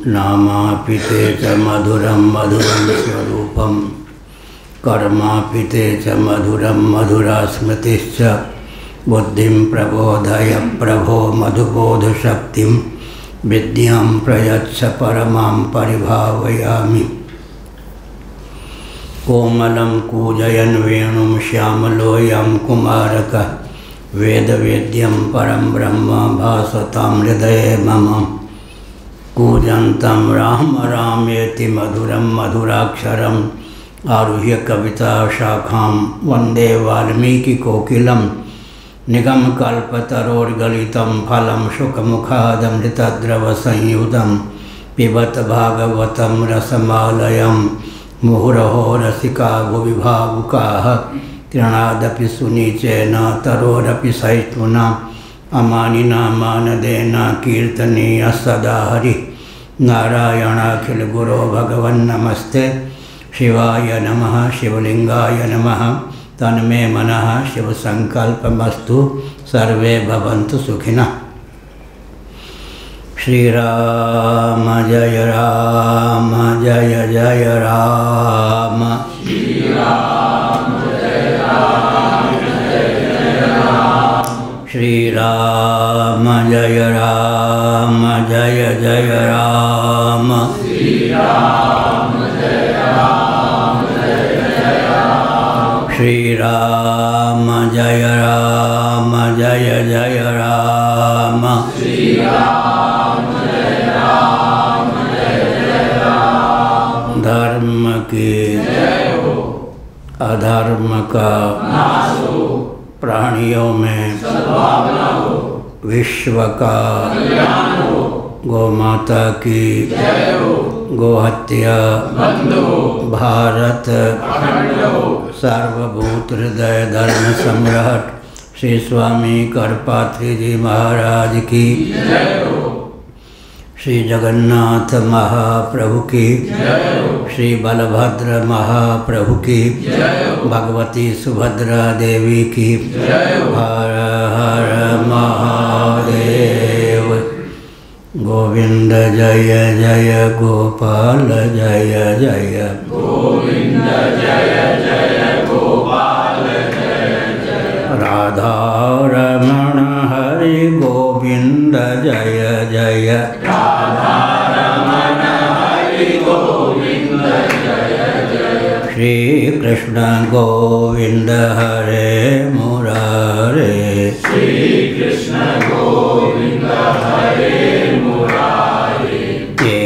नामापिते च मधुरं मधुरं स्वरूपं कर्मापिते च मधुरं मधुरा स्मृतिश्च बुद्धिं प्रबोधय प्रभो मधुबोधशक्तिं विद्यां प्रयच्छ परमां परिभावयामि। कोमलं कूजयन् वेणुं श्यामलोऽयं कुमारकः वेदवेद्यं परं ब्रह्म भासतां हृदये मम। कूजन्तं राम रामेति मधुरं मधुराक्षरम् आरुह्य कविताशाखां वन्दे वाल्मीकिकोकिलं निगमकल्पतरोर्गलितं फलं शुकमुखादमृतद्रवसंयुतं पिबत भागवतं रसमालयं मुहुरहो रसिका भुवि भावुकाः तृणादपि सुनीचेन तरोरपि सहिष्णुना अमानिना मानदेन कीर्तनीय सदा हरि। नारायणाखिल गुरो भगवन्नमस्ते शिवाय नमः शिवलिंगाय नमः तन्मे मनः शिव संकल्पमस्तु सर्वे भवन्तु सुखिनः। श्री राम जय राम जय जय राम। श्री राम जय राम जय जय राम। श्री राम जय राम जय जय राम। श्री राम जय राम जय जय राम। श्री राम जय राम जय जय राम। श्री राम जय राम जय जय राम। धर्म की जय हो, अधर्म का नाश हो, प्राणियों में सद्भावना हो, विश्व का कल्याण हो, गौ माता की जय हो, गोहत्या बंद हो, भारत अखंड हो, सर्वभूत हृदय धर्म सम्राट श्री स्वामी करपात्री जी महाराज की जय हो। श्री जगन्नाथ महाप्रभु की जय हो। श्री बलभद्र महाप्रभु की जय हो। भगवती सुभद्रा देवी की जय हो। हर हर महादेव। गोविंद जय जय गोपाल जय जय गोविंद जय जय गोपाल जय जय राधा रमण हरि गोविंद जय जय राधा रमण हरि गोविंद जय जय श्री कृष्ण गोविंद हरे मुरारे श्री कृष्ण गोविंद हरे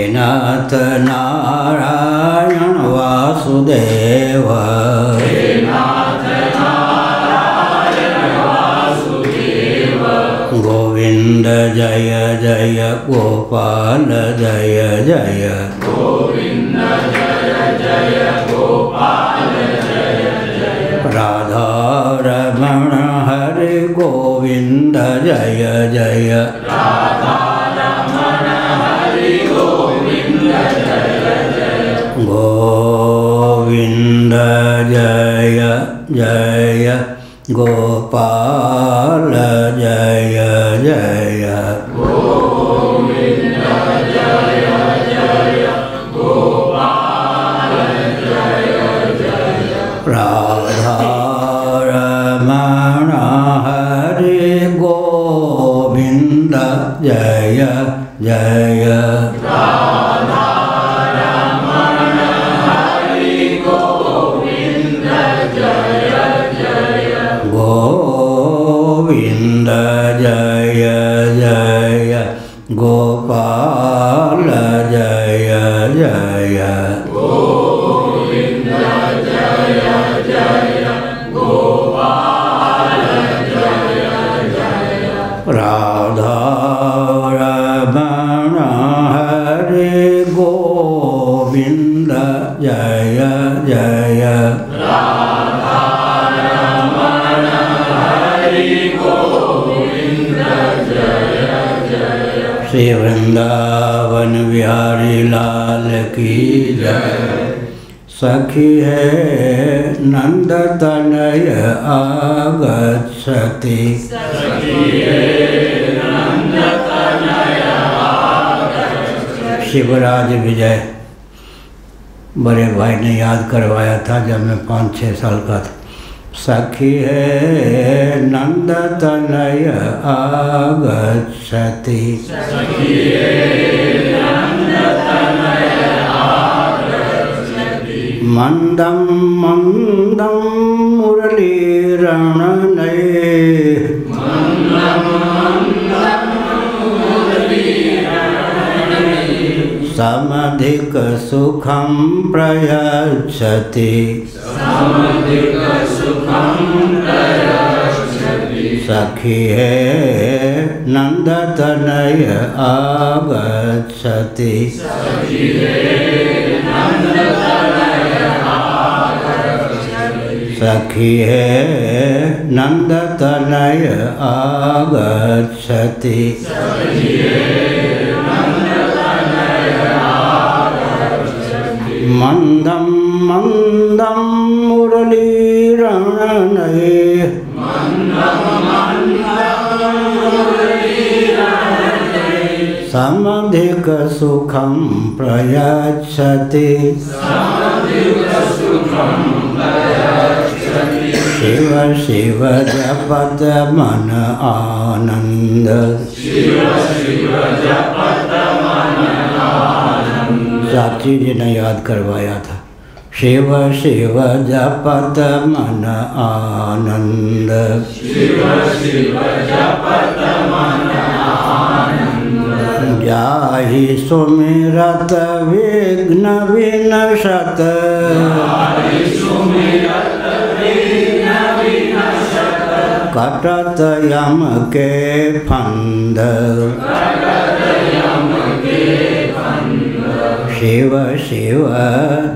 नाथ नारायण वासुदेव नाथ नारायण वासुदेव गोविंद जय जय गोपाल जय जय गोविंद जय जय गोपाल जय जय राधा रमण हरि गोविंद जय जय राधा गोविंद जय जय गोपाल जय जय गोविंद जय जय गोपाल जय जय राधा रमण हरि गोविंद जय जय गोविंद जय जय गोपाल जय जय गोविंद जय जय गोपाल जय जय राधा रमण हरि गोविंद जय जय राधा रमण हरि गोविंद जय जय श्री वृंदावन बिहारी लाल की जय। सखी है नंद तनय आगच्छति शिवराज विजय बड़े भाई ने याद करवाया था जब मैं 5-6 साल का था। सखी है नंद तनय आगच्छति, सखी है नंद तनय आगच्छति, मंदम मंदम मुरलीरणनये, मंदम मंदम मुरलीरणनये, समधिक सुखं प्रयच्छति, समधिक सुखं प्रयच्छति, सखी है नंद तनय आगच्छति, सखी है नंद तनय आगच्छति, सखी है नंद तनय आगच्छति, सखी है नंद तनय आगच्छति, मंदम मंदम मुरलीरणनये, मंदम मंदम मुरलीरणनये, समधिक सुखं प्रयच्छति, समधिक सुखं प्रयच्छति, शिव शिव जपत मन आनंद, शिव शिव जपत मन आनंद, साक्षी जी ने याद करवाया था। शिव शिव जपत मन आनंद, शिव शिव जपत मन आनंद, जाहि सुमिरत विघ्न विनशत, जाहि सुमिरत विघ्न विनशत, कटत यम के फंद, कटत यम के फंद, शिव शिव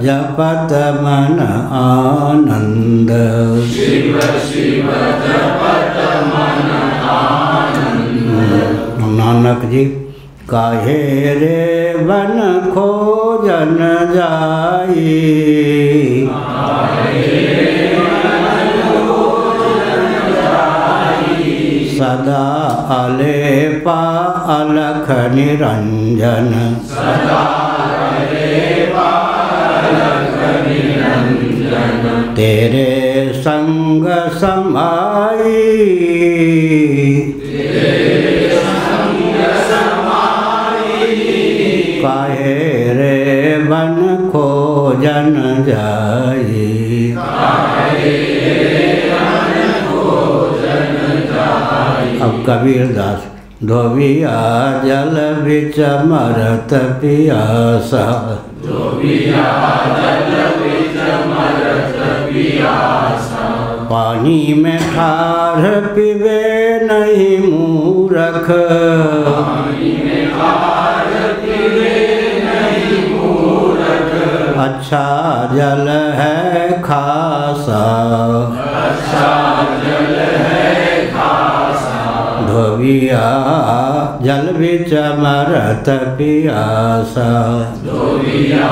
जपत मन आनंद, शिव शिव जपत मन आनंद, नानक जी काहे रे बन खोजन जाई, सदा अलेपा अलख निरंजन, सदा अलेपा अलख निरंजन, तेरे संग समाई, तेरे संग समाई, काहे रे बन खोजन जाई, काहे मन खोजन जाई। अब कबीर दास धोबिया जल बिच मरत पियासा, धोबिया जल बिच मरत पियासा, पानी में ठार पीवे नहीं मूरख, पानी में ठार पीवे नहीं मूरख, अच्छा जल है खासा, अच्छा जल है खासा, धोबिया जल बिच मरत पियासा, धोबिया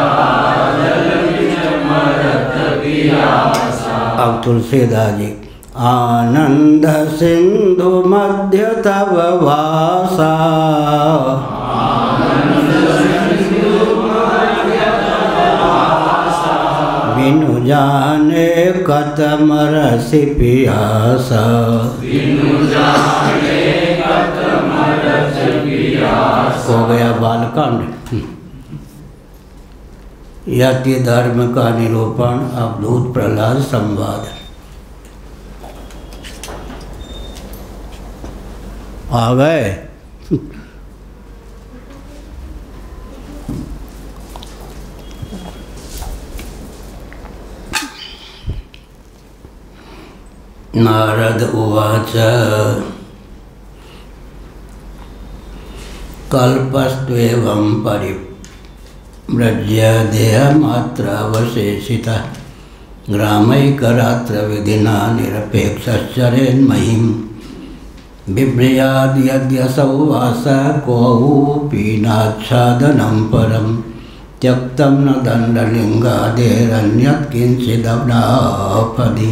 जल बिच मरत पियासा। अब तुलसीदास जी आनंद सिंधु मध्य तव वासा, बिनु जाने कतम रसि पियासा, बिनु जाने कतम रसि पियासा। हो गया बालकांड। यति धर्म का निरूपण। अवधूत प्रहलाद संवाद। आ गए। नारद उवाच कल्पस्त्वेवं परिव्रज्य देहमात्रावशेषितः ग्रामैकरात्रविधिना निरपेक्षश्चरेन्महीं बिभ्रयाद् यद्यसौ वास कोऽपीनाच्छादनं परं त्यक्तं न दण्डलिङ्गादेरन्यत् किञ्चिदवनापदि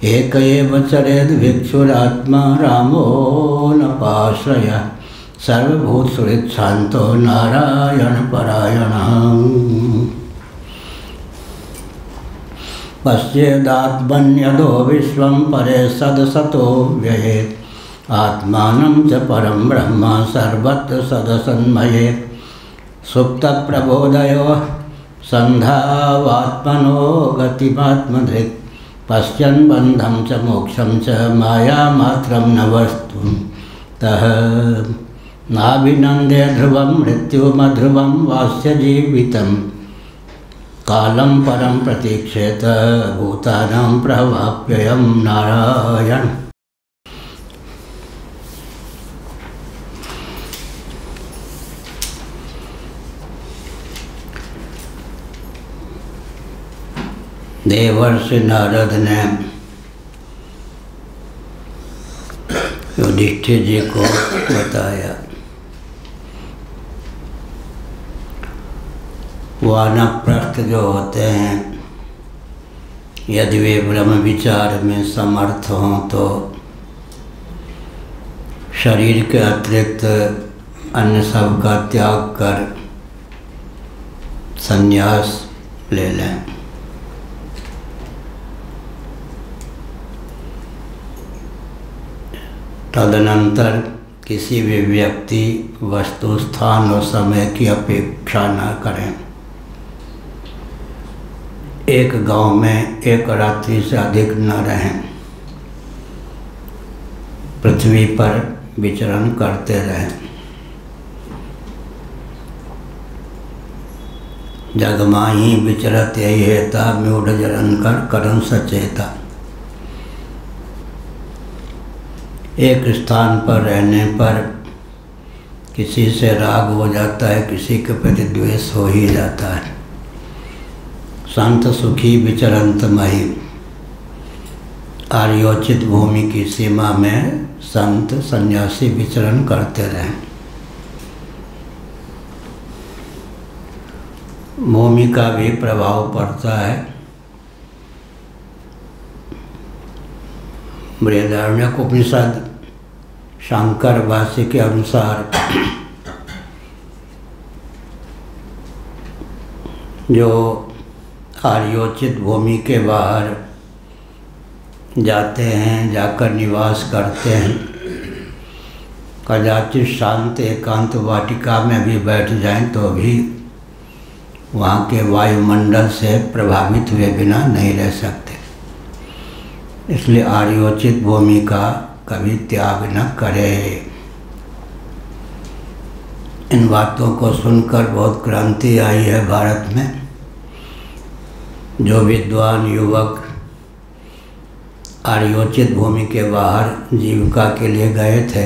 एक एव चरेद् भिक्षुरात्मा रामो न पाश्रयः सर्वभूत सुहृद शांतो नारायण परायण पश्येदात्मन्यदो विश्वं परे सदसतो व्ययेत् आत्मानं च परं ब्रह्म सर्वत्र सदसन्मये सुप्तप्रबोधयो सन्धावात्मनो गतिमात्मधृक् पश्यन् बन्धं च मोक्षं च मायामात्रं न वस्तु तः नाभिनन्दे ध्रुवं मृत्युमध्रुवं वास्य जीवितं कालं परं प्रतीक्षेत भूतानां प्रवाप्ययं नारायण। देवर्षि नारद ने युधिष्ठिर जी को बताया, वानप्रस्थ जो होते हैं यदि वे ब्रह्म विचार में समर्थ हों तो शरीर के अतिरिक्त अन्य सब का त्याग कर संन्यास ले लें। तदनंतर किसी भी व्यक्ति वस्तु स्थान और समय की अपेक्षा न करें। एक गांव में एक रात्रि से अधिक न रहें, पृथ्वी पर विचरण करते रहें। जगमाही विचरत यही हेता मूढ़ जरन कर करन सचेता। एक स्थान पर रहने पर किसी से राग हो जाता है, किसी के प्रति द्वेष हो ही जाता है। संत सुखी विचरंत मही, आर्योचित भूमि की सीमा में संत सन्यासी विचरण करते रहें। भूमि का भी प्रभाव पड़ता है। बृहदारण्यक उपनिषद शंकर भाष्य के अनुसार जो आर्योचित भूमि के बाहर जाते हैं, जाकर निवास करते हैं, कदाचित शांत एकांत वाटिका में भी बैठ जाएं तो भी वहाँ के वायुमंडल से प्रभावित हुए बिना नहीं रह सकते। इसलिए आर्योचित भूमि का कभी त्याग न करें। इन बातों को सुनकर बहुत क्रांति आई है भारत में। जो विद्वान युवक आर्योचित भूमि के बाहर जीविका के लिए गए थे,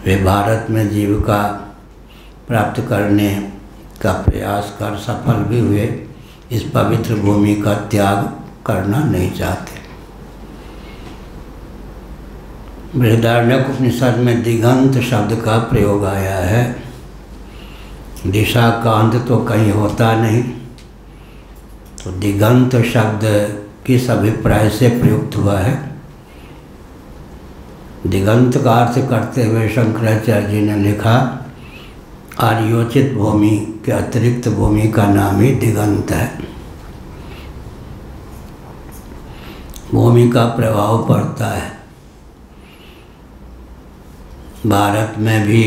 वे भारत में जीविका प्राप्त करने का प्रयास कर सफल भी हुए। इस पवित्र भूमि का त्याग करना नहीं चाहते। बृहदारण्यक उपनिषद में दिगंत शब्द का प्रयोग आया है। दिशा का अंत तो कहीं होता नहीं, तो दिगंत शब्द किस अभिप्राय से प्रयुक्त हुआ है? दिगंत का अर्थ करते हुए शंकराचार्य जी ने लिखा, आर्योचित भूमि के अतिरिक्त भूमि का नाम ही दिगंत है। भूमि का प्रभाव पड़ता है। भारत में भी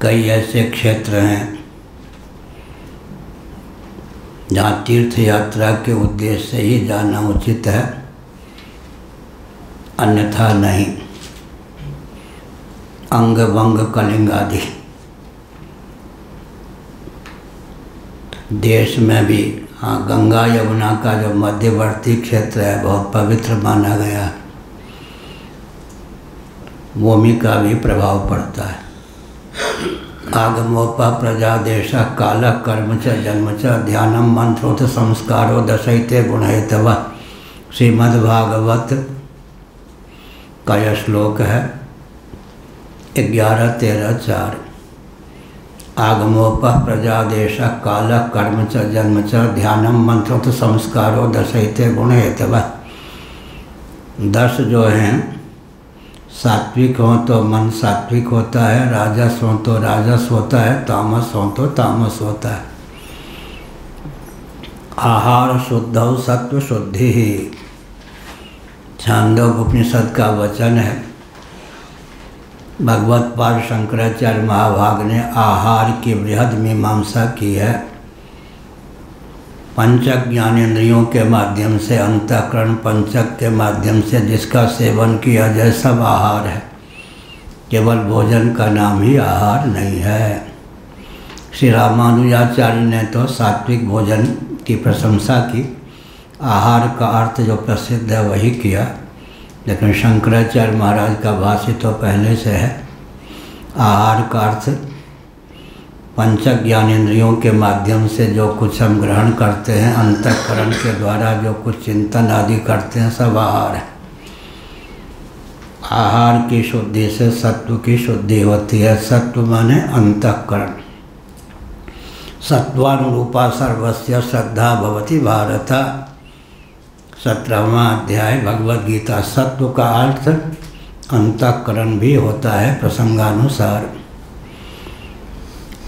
कई ऐसे क्षेत्र हैं जहाँ तीर्थ यात्रा के उद्देश्य से ही जाना उचित है, अन्यथा नहीं। अंग वंग कलिंग आदि देश में भी, हाँ, गंगा यमुना का जो मध्यवर्ती क्षेत्र है बहुत पवित्र माना गया है। भूमि का भी प्रभाव पड़ता है। आगमोपा प्रजादेश काल कर्म च जन्म च ध्यानम मंत्रोथ संस्कारो दशैते गुणैतव। श्रीमद्भागवत का यह श्लोक है 11-13-4। आगमोपा प्रजादेश काल कर्म च जन्म च ध्यानम मंत्रोथ संस्कारो दशैते गुणैतव। 10 जो हैं सात्विक हो तो मन सात्विक होता है, राजस हो तो राजस होता है, तामस हो तो तामस होता है। आहार शुद्धौ सत्व शुद्धि ही छांदोग्य उपनिषद का वचन है। भगवत पाद शंकराचार्य महाभाग ने आहार की बृहद मीमांसा की है। पंचक ज्ञानेंद्रियों के माध्यम से, अंतःकरण पंचक के माध्यम से जिसका सेवन किया जाए सब आहार है। केवल भोजन का नाम ही आहार नहीं है। श्री रामानुजाचार्य ने तो सात्विक भोजन की प्रशंसा की, आहार का अर्थ जो प्रसिद्ध है वही किया, लेकिन शंकराचार्य महाराज का भाष्य तो पहले से है। आहार का अर्थ पंचक ज्ञानेंद्रियों के माध्यम से जो कुछ हम ग्रहण करते हैं, अंतःकरण के द्वारा जो कुछ चिंतन आदि करते हैं, सब आहार है। आहार की शुद्धि से सत्व की शुद्धि होती है। सत्व माने अंतःकरण। सत्वानुरूपा सर्वस्य श्रद्धा भवति भारत। 17वां अध्याय भगवद गीता। सत्व का अर्थ अंतःकरण भी होता है प्रसंगानुसार।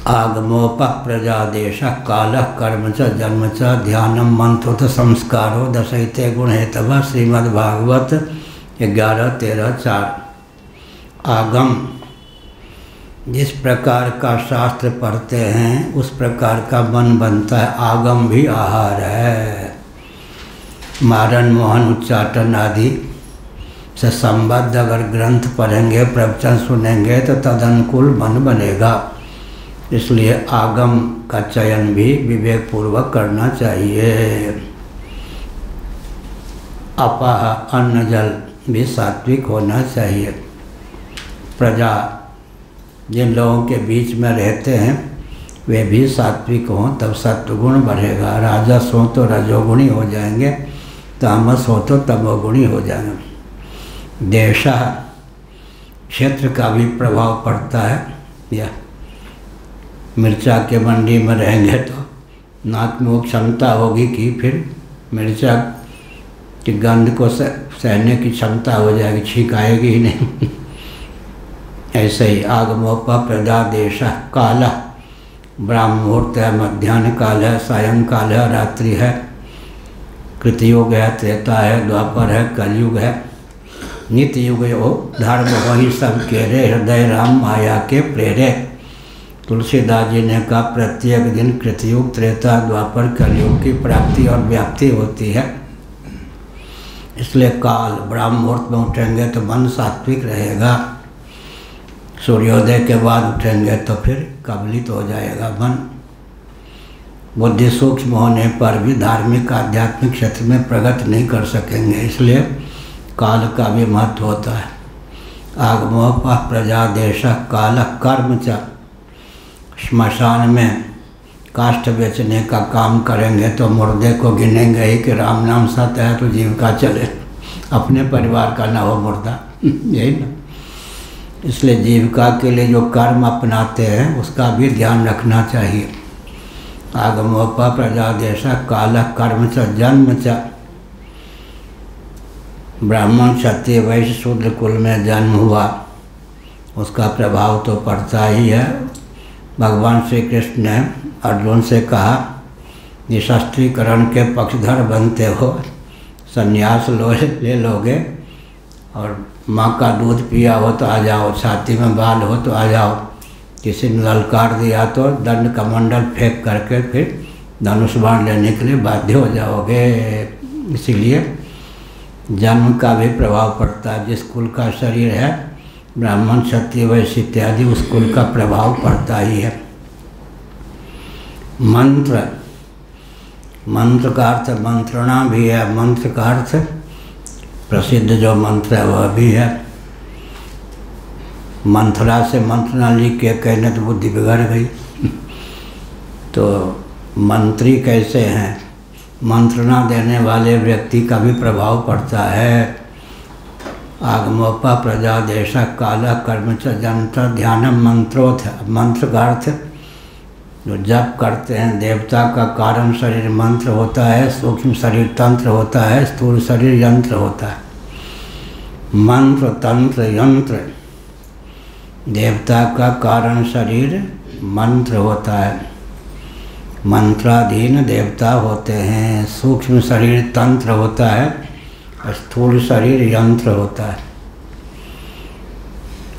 आगमोप प्रजादेश काल कर्म च जन्म च ध्यानम मंत्रोत संस्कारो दशैते गुण हेतव। श्रीमद्भागवत 11-13-4। आगम, जिस प्रकार का शास्त्र पढ़ते हैं उस प्रकार का मन बनता है। आगम भी आहार है। मारण मोहन उच्चाटन आदि से संबद्ध अगर ग्रंथ पढ़ेंगे, प्रवचन सुनेंगे तो तदनुकूल मन बनेगा। इसलिए आगम का चयन भी विवेकपूर्वक करना चाहिए। अपाह, अन्न जल भी सात्विक होना चाहिए। प्रजा, जिन लोगों के बीच में रहते हैं वे भी सात्विक हों तब सत्वगुण बढ़ेगा। राजस हो तो रजोगुणी हो जाएंगे, तामस हो तो तमोगुणी हो जाएंगे। देशा, क्षेत्र का भी प्रभाव पड़ता है। या मिर्चा के मंडी में रहेंगे तो नाक में वो क्षमता होगी कि फिर मिर्चा की गंध को सहने की क्षमता हो जाएगी, छींक आएगी ही नहीं। ऐसे ही आगमोप प्रजादेश काल, ब्राह्म मुहूर्त है, मध्याह्न काल है, सायं काल है, रात्रि है, कृतयुग है, त्रेता है, द्वापर है, कलयुग है, नित्य युग हो। धर्म वही सब केरे, हृदय राम माया के प्रेरे। तुलसीदास जी ने कहा प्रत्येक दिन कृतयुग, त्रेता, द्वापर, कलयुग की प्राप्ति और व्याप्ति होती है। इसलिए काल, ब्राह्म मुहूर्त में उठेंगे तो मन सात्विक रहेगा। सूर्योदय के बाद उठेंगे तो फिर कबलित हो जाएगा मन। बुद्धि सूक्ष्म होने पर भी धार्मिक आध्यात्मिक क्षेत्र में प्रगति नहीं कर सकेंगे। इसलिए काल का भी महत्व होता है। आगमोप प्रजादेश काल कर्म च, श्मशान में काष्ठ बेचने का काम करेंगे तो मुर्दे को गिनेंगे ही कि राम नाम सत्य है तो जीविका चले, अपने परिवार का ना हो मुर्दा। यही ना। इसलिए जीविका के लिए जो कर्म अपनाते हैं उसका भी ध्यान रखना चाहिए। आगमोप प्रजादेश काल कर्म च जन्म च, ब्राह्मण क्षत्रिय वैश्य शूद्र कुल में जन्म हुआ, उसका प्रभाव तो पड़ता ही है। भगवान श्री कृष्ण ने अर्जुन से कहा निशस्त्रीकरण के पक्षधर बनते हो, संन्यास ले लोगे और माँ का दूध पिया हो तो आ जाओ, छाती में बाल हो तो आ जाओ, किसी ने ललकार दिया तो दंड कमंडल फेंक करके फिर धनुष बाण लेने के लिए बाध्य हो जाओगे। इसीलिए जन्म का भी प्रभाव पड़ता है। जिस कुल का शरीर है, ब्राह्मण क्षत्रिय वैश्य इत्यादि, उस कुल का प्रभाव पड़ता ही है। मंत्र, मंत्र का अर्थ मंत्रणा भी है। मंत्र का अर्थ प्रसिद्ध जो मंत्र है वह भी है। मंथरा से मंत्रणा लिख के कहने तो बुद्धि बिगड़ गई। तो मंत्री कैसे हैं? मंत्रणा देने वाले व्यक्ति का भी प्रभाव पड़ता है। आगमोपा प्रजादेश काल कर्म च जंत्र ध्यानम मंत्रोथ। मंत्र का अर्थ जो जप करते हैं, देवता का कारण शरीर मंत्र होता है, सूक्ष्म शरीर तंत्र होता है, स्थूल शरीर यंत्र होता है। मंत्र तंत्र यंत्र, देवता का कारण शरीर मंत्र होता है, मंत्राधीन देवता होते हैं। सूक्ष्म शरीर तंत्र होता है, स्थूल शरीर यंत्र होता है।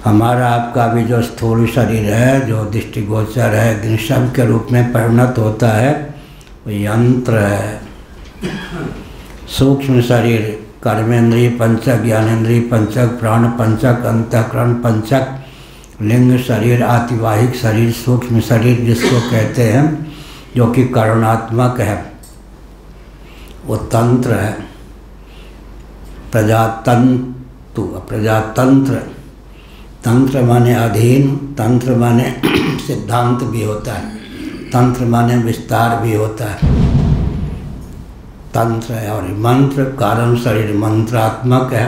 हमारा आपका भी जो स्थूल शरीर है, जो दृष्टिगोचर है, शब्द के रूप में परिणत होता है, वो यंत्र है। सूक्ष्म शरीर कर्मेंद्रिय पंचक, ज्ञानेंद्रिय पंचक, प्राण पंचक, अंतःकरण पंचक, लिंग शरीर, आतिवाहिक शरीर, सूक्ष्म शरीर जिसको कहते हैं, जो कि करुणात्मक है, वो तंत्र है। प्रजातंतु, प्रजातंत्र, तंत्र माने अधीन, तंत्र माने सिद्धांत भी होता है, तंत्र माने विस्तार भी होता है, तंत्र है। और मंत्र कारण शरीर मंत्रात्मक है।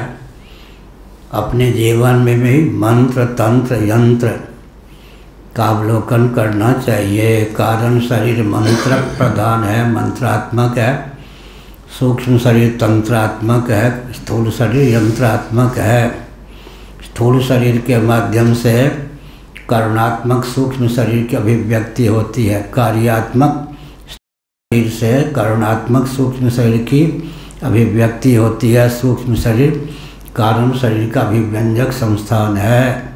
अपने जीवन में भी मंत्र तंत्र यंत्र का अवलोकन करना चाहिए। कारण शरीर मंत्र प्रधान है, मंत्रात्मक है, सूक्ष्म शरीर तंत्रात्मक है, स्थूल शरीर यंत्रात्मक है। स्थूल शरीर के माध्यम से करुणात्मक सूक्ष्म शरीर की अभिव्यक्ति होती है, कार्यात्मक शरीर से करुणात्मक सूक्ष्म शरीर की अभिव्यक्ति होती है। सूक्ष्म शरीर कारण शरीर का अभिव्यंजक संस्थान है।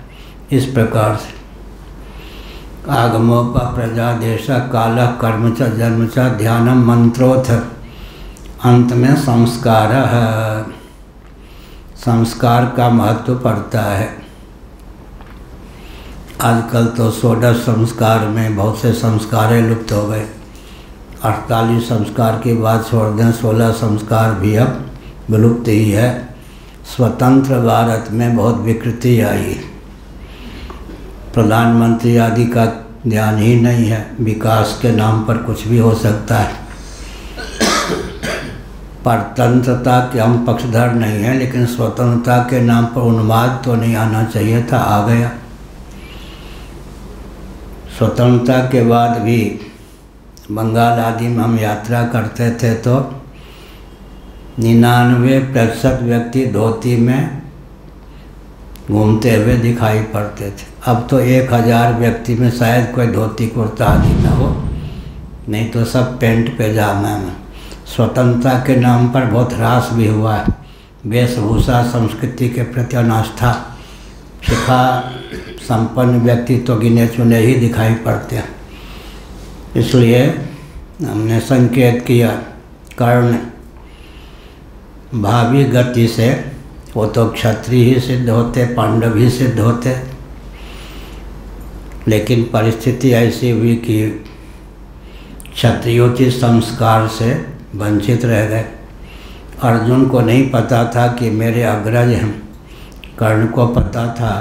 इस प्रकार से आगमोप प्रजा देश काल कर्म च जन्म च ध्यानम मंत्रोथ, अंत में संस्कार है। संस्कार का महत्व पड़ता है। आजकल तो 16 संस्कार में बहुत से संस्कार लुप्त हो गए। 48 संस्कार की बात छोड़ दें, 16 संस्कार भी अब विलुप्त ही है। स्वतंत्र भारत में बहुत विकृति आई। प्रधानमंत्री आदि का ध्यान ही नहीं है, विकास के नाम पर कुछ भी हो सकता है। परतंत्रता के हम पक्षधर नहीं हैं, लेकिन स्वतंत्रता के नाम पर उन्माद तो नहीं आना चाहिए था, आ गया। स्वतंत्रता के बाद भी बंगाल आदि में हम यात्रा करते थे तो 99% व्यक्ति धोती में घूमते हुए दिखाई पड़ते थे। अब तो 1000 व्यक्ति में शायद कोई धोती कुर्ता आदि न हो, नहीं तो सब पेंट पैजामा में। स्वतंत्रता के नाम पर बहुत ह्रास भी हुआ है। वेशभूषा संस्कृति के प्रति अनास्था, शिक्षा संपन्न व्यक्ति तो गिने चुने ही दिखाई पड़ते हैं। इसलिए हमने संकेत किया कर्ण भावी गति से, वो तो क्षत्रिय ही सिद्ध होते, पांडव ही सिद्ध होते, लेकिन परिस्थिति ऐसी हुई कि क्षत्रियों के संस्कार से वंचित रह गए। अर्जुन को नहीं पता था कि मेरे अग्रज हैं, कर्ण को पता था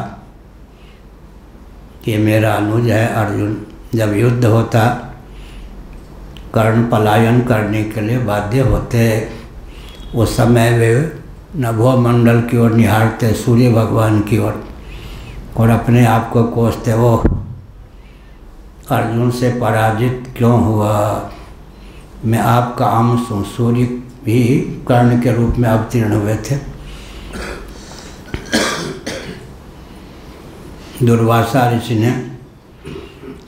कि मेरा अनुज है अर्जुन। जब युद्ध होता, कर्ण पलायन करने के लिए बाध्य होते। उस समय वे नभोमंडल की ओर निहारते, सूर्य भगवान की ओर, और अपने आप को कोसते, वो अर्जुन से पराजित क्यों हुआ? मैं आपका अंश हूँ। सूर्य भी कर्ण के रूप में अवतीर्ण हुए थे। दुर्वासा ऋषि ने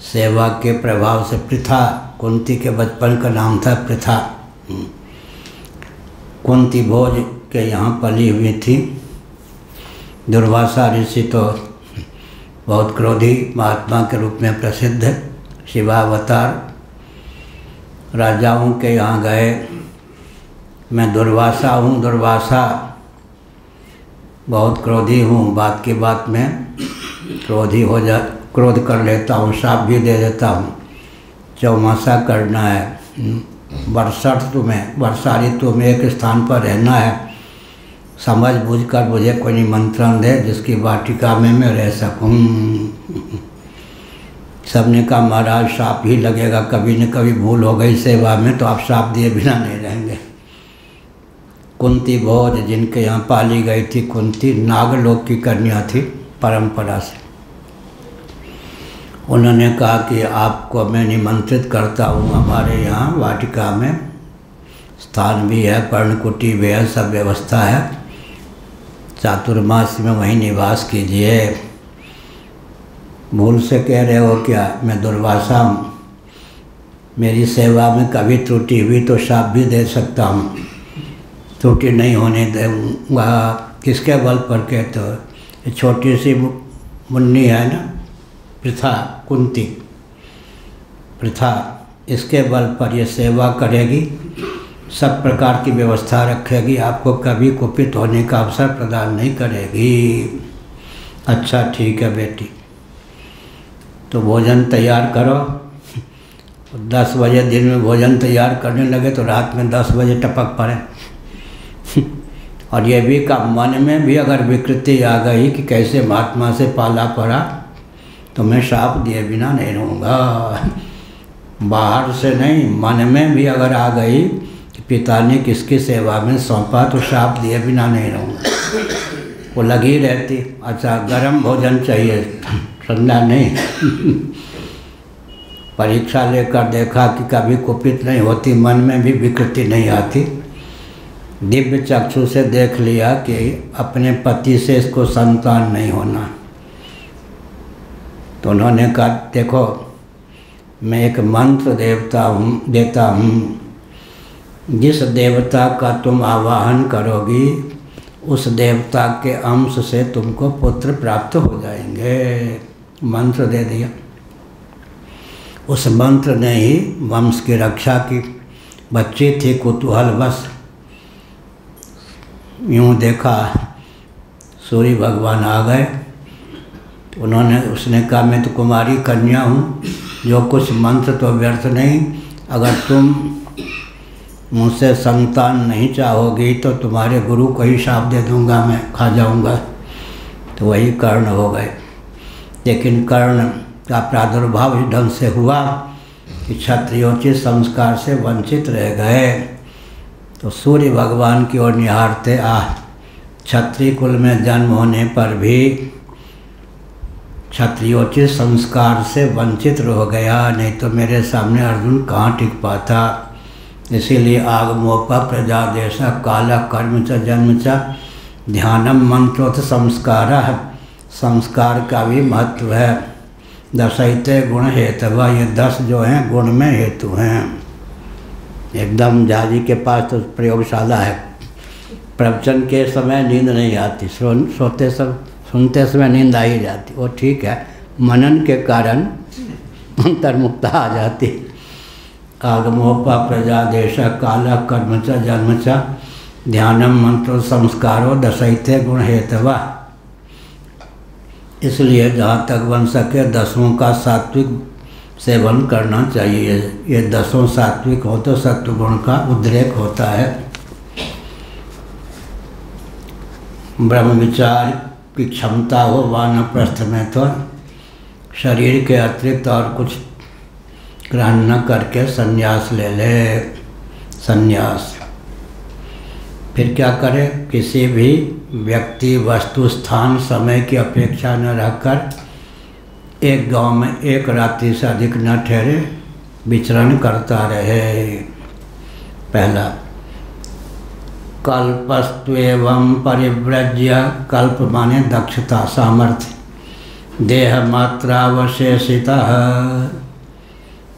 सेवा के प्रभाव से, पृथा, कुंती के बचपन का नाम था पृथा, कुंती भोज के यहाँ पली हुई थी। दुर्वासा ऋषि तो बहुत क्रोधी महात्मा के रूप में प्रसिद्ध है, शिवावतार। राजाओं के यहाँ गए, मैं दुर्वासा हूँ, दुर्वासा बहुत क्रोधी हूँ, बात की बात में क्रोध कर लेता हूँ, शाप भी दे देता हूँ। चौमासा करना है, वर्षा ऋतु में एक स्थान पर रहना है, समझ बूझ कर मुझे कोई निमंत्रण दे जिसकी वाटिका में मैं रह सकूँ। सबने कहा महाराज शाप ही लगेगा, कभी न कभी भूल हो गई सेवा में तो आप शाप दिए बिना नहीं रहेंगे। कुंती भोज जिनके यहाँ पाली गई थी, कुंती नागलोक की कन्या थी परंपरा से। उन्होंने कहा कि आपको मैं निमंत्रित करता हूँ, हमारे यहाँ वाटिका में स्थान भी है, पर्णकुटी भी है, सब व्यवस्था है, चातुर्मास में वहीं निवास कीजिए। भूल से कह रहे हो क्या? मैं दुर्वासा हूँ, मेरी सेवा में कभी त्रुटि हुई तो शाप भी दे सकता हूँ, त्रुटि नहीं होने दूँगा। किसके बल पर कहते हो? ये छोटी सी मुन्नी है ना, पृथा, कुंती पृथा, इसके बल पर ये सेवा करेगी, सब प्रकार की व्यवस्था रखेगी, आपको कभी कुपित होने का अवसर प्रदान नहीं करेगी। अच्छा ठीक है बेटी, तो भोजन तैयार करो। 10 बजे दिन में भोजन तैयार करने लगे तो रात में 10 बजे टपक पड़े। और ये भी का मन में भी अगर विकृति आ गई कि कैसे महात्मा से पाला पड़ा तो मैं श्राप दिए बिना नहीं रहूँगा। बाहर से नहीं, मन में भी अगर आ गई कि पिता ने किसकी सेवा में सौंपा तो श्राप दिए बिना नहीं रहूँगा। वो लगी रहती। अच्छा गरम भोजन चाहिए, ठंडा नहीं। परीक्षा लेकर देखा कि कभी कुपित नहीं होती, मन में भी विकृति नहीं आती। दिव्य चक्षु से देख लिया कि अपने पति से इसको संतान नहीं होना, तो उन्होंने कहा देखो मैं एक मंत्र देता हूँ, जिस देवता का तुम आवाहन करोगी उस देवता के अंश से तुमको पुत्र प्राप्त हो जाएंगे। मंत्र दे दिया। उस मंत्र ने ही वंश की रक्षा की। बच्ची थी कुतूहलवश, यूँ देखा सूर्य भगवान आ गए, उसने कहा मैं तो कुमारी कन्या हूँ, जो कुछ मंत्र तो व्यर्थ नहीं, अगर तुम मुझसे संतान नहीं चाहोगी तो तुम्हारे गुरु को ही शाप दे दूँगा, मैं खा जाऊँगा। तो वही कर्ण हो गए। लेकिन कर्ण का प्रादुर्भाव इस ढंग से हुआ कि क्षत्रियोचित संस्कार से वंचित रह गए। तो सूर्य भगवान की ओर निहारते क्षत्रिय कुल में जन्म होने पर भी क्षत्रियोचित संस्कार से वंचित रह गया, नहीं तो मेरे सामने अर्जुन कहाँ टिक पाता। इसीलिए आगमोपा प्रजादेशा काला कर्म च जन्म च ध्यानम मंत्रोथ संस्कार। संस्कार का भी महत्व है। दशैते गुण हेतवा, ये 10 जो हैं गुण में हेतु हैं। एकदम जाजी के पास तो प्रयोगशाला है। प्रवचन के समय नींद नहीं आती, सुनते समय नींद आ ही जाती, वो ठीक है। मनन के कारण अंतर्मुक्ता आ जाती। आगमोपा प्रजादेश काला कर्म च जन्म च ध्यानम मंत्रो संस्कारो दशैते गुण हेतवा। इसलिए जहाँ तक बन सके 10 का सात्विक सेवन करना चाहिए। ये 10 सात्विक हो तो सत्वगुण का उद्रेक होता है। ब्रह्म विचार की क्षमता हो वानप्रस्थ में तो शरीर के अतिरिक्त और कुछ ग्रहण न करके संन्यास ले ले। संन्यास फिर क्या करे? किसी भी व्यक्ति, वस्तु, स्थान, समय की अपेक्षा न रखकर एक गांव में एक रात्रि से अधिक न ठहरे, विचरण करता रहे। पहला कल्पस्त्वेवं परिव्रज्य, कल्प माने दक्षता, सामर्थ्य, देह मात्रावशेषितः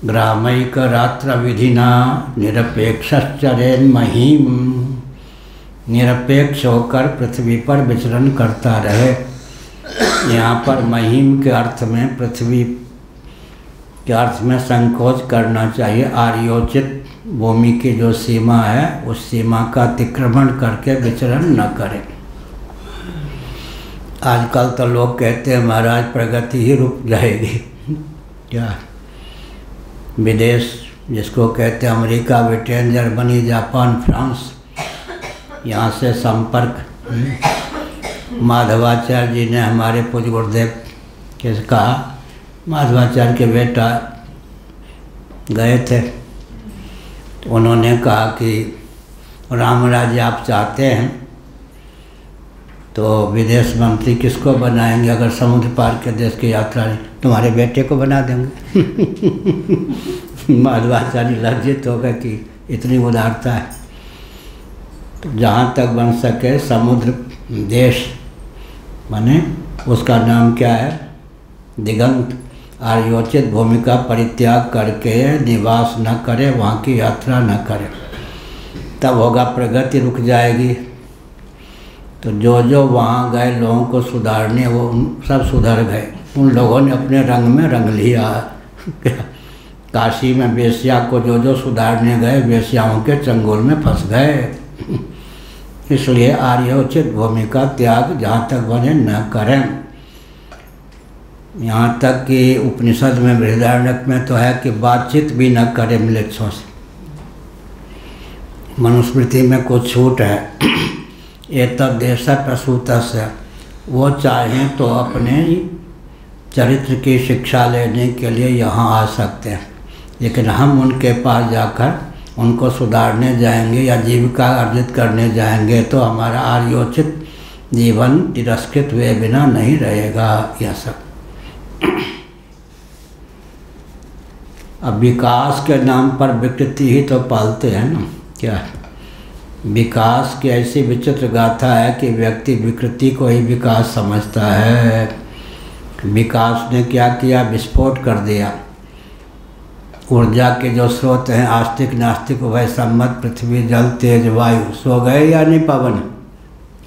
ग्रामैक रात्र विधिना निरपेक्षश्चरेन् महीम्। निरपेक्ष होकर पृथ्वी पर विचरण करता रहे। यहाँ पर महिम के अर्थ में, पृथ्वी के अर्थ में संकोच करना चाहिए। आर्योचित भूमि की जो सीमा है उस सीमा का अतिक्रमण करके विचरण न करें। आजकल तो लोग कहते हैं महाराज प्रगति ही रुक जाएगी। क्या विदेश जिसको कहते हैं America, Britain, Germany, Japan, France, यहाँ से संपर्क। माधवाचार्य जी ने हमारे पूज्य गुरुदेव के कहा, माधवाचार्य के बेटा गए थे तो उन्होंने कहा कि राम राज्य आप चाहते हैं तो विदेश मंत्री किसको बनाएंगे? अगर समुद्र पार के देश की यात्रा नहीं, तुम्हारे बेटे को बना देंगे। माधवाचार्य लज्जित हो गए कि इतनी उदारता है। तो जहाँ तक बन सके समुद्र देश माने उसका नाम क्या है? दिगंत। आर्योचित भूमि का परित्याग करके निवास न करे, वहाँ की यात्रा न करे, तब होगा प्रगति, रुक जाएगी। तो जो जो वहाँ गए लोगों को सुधारने, वो सब सुधर गए। उन लोगों ने अपने रंग में रंग लिया। काशी में वेश्या को जो जो सुधारने गए, वेश्याओं के चंगुल में फंस गए। इसलिए आर्योचित भूमि का त्याग जहाँ तक बने न करें। यहाँ तक कि उपनिषद में बृहदारण्यक में तो है कि बातचीत भी न करें म्लेच्छों से। मनुस्मृति में कुछ छूट है। एतद्देश प्रसूतस्य, वो चाहें तो अपने चरित्र की शिक्षा लेने के लिए यहाँ आ सकते हैं, लेकिन हम उनके पास जाकर उनको सुधारने जाएंगे या जीविका अर्जित करने जाएंगे तो हमारा आर्योचित जीवन तिरस्कृत हुए बिना नहीं रहेगा। यह सब अब विकास के नाम पर विकृति ही तो पालते हैं ना। क्या विकास की ऐसी विचित्र गाथा है कि व्यक्ति विकृति को ही विकास समझता है। विकास ने क्या किया? विस्फोट कर दिया। ऊर्जा के जो स्रोत हैं आस्तिक नास्तिक उभय सम्मत, पृथ्वी जल तेज वायु, सो गए या नहीं पवन?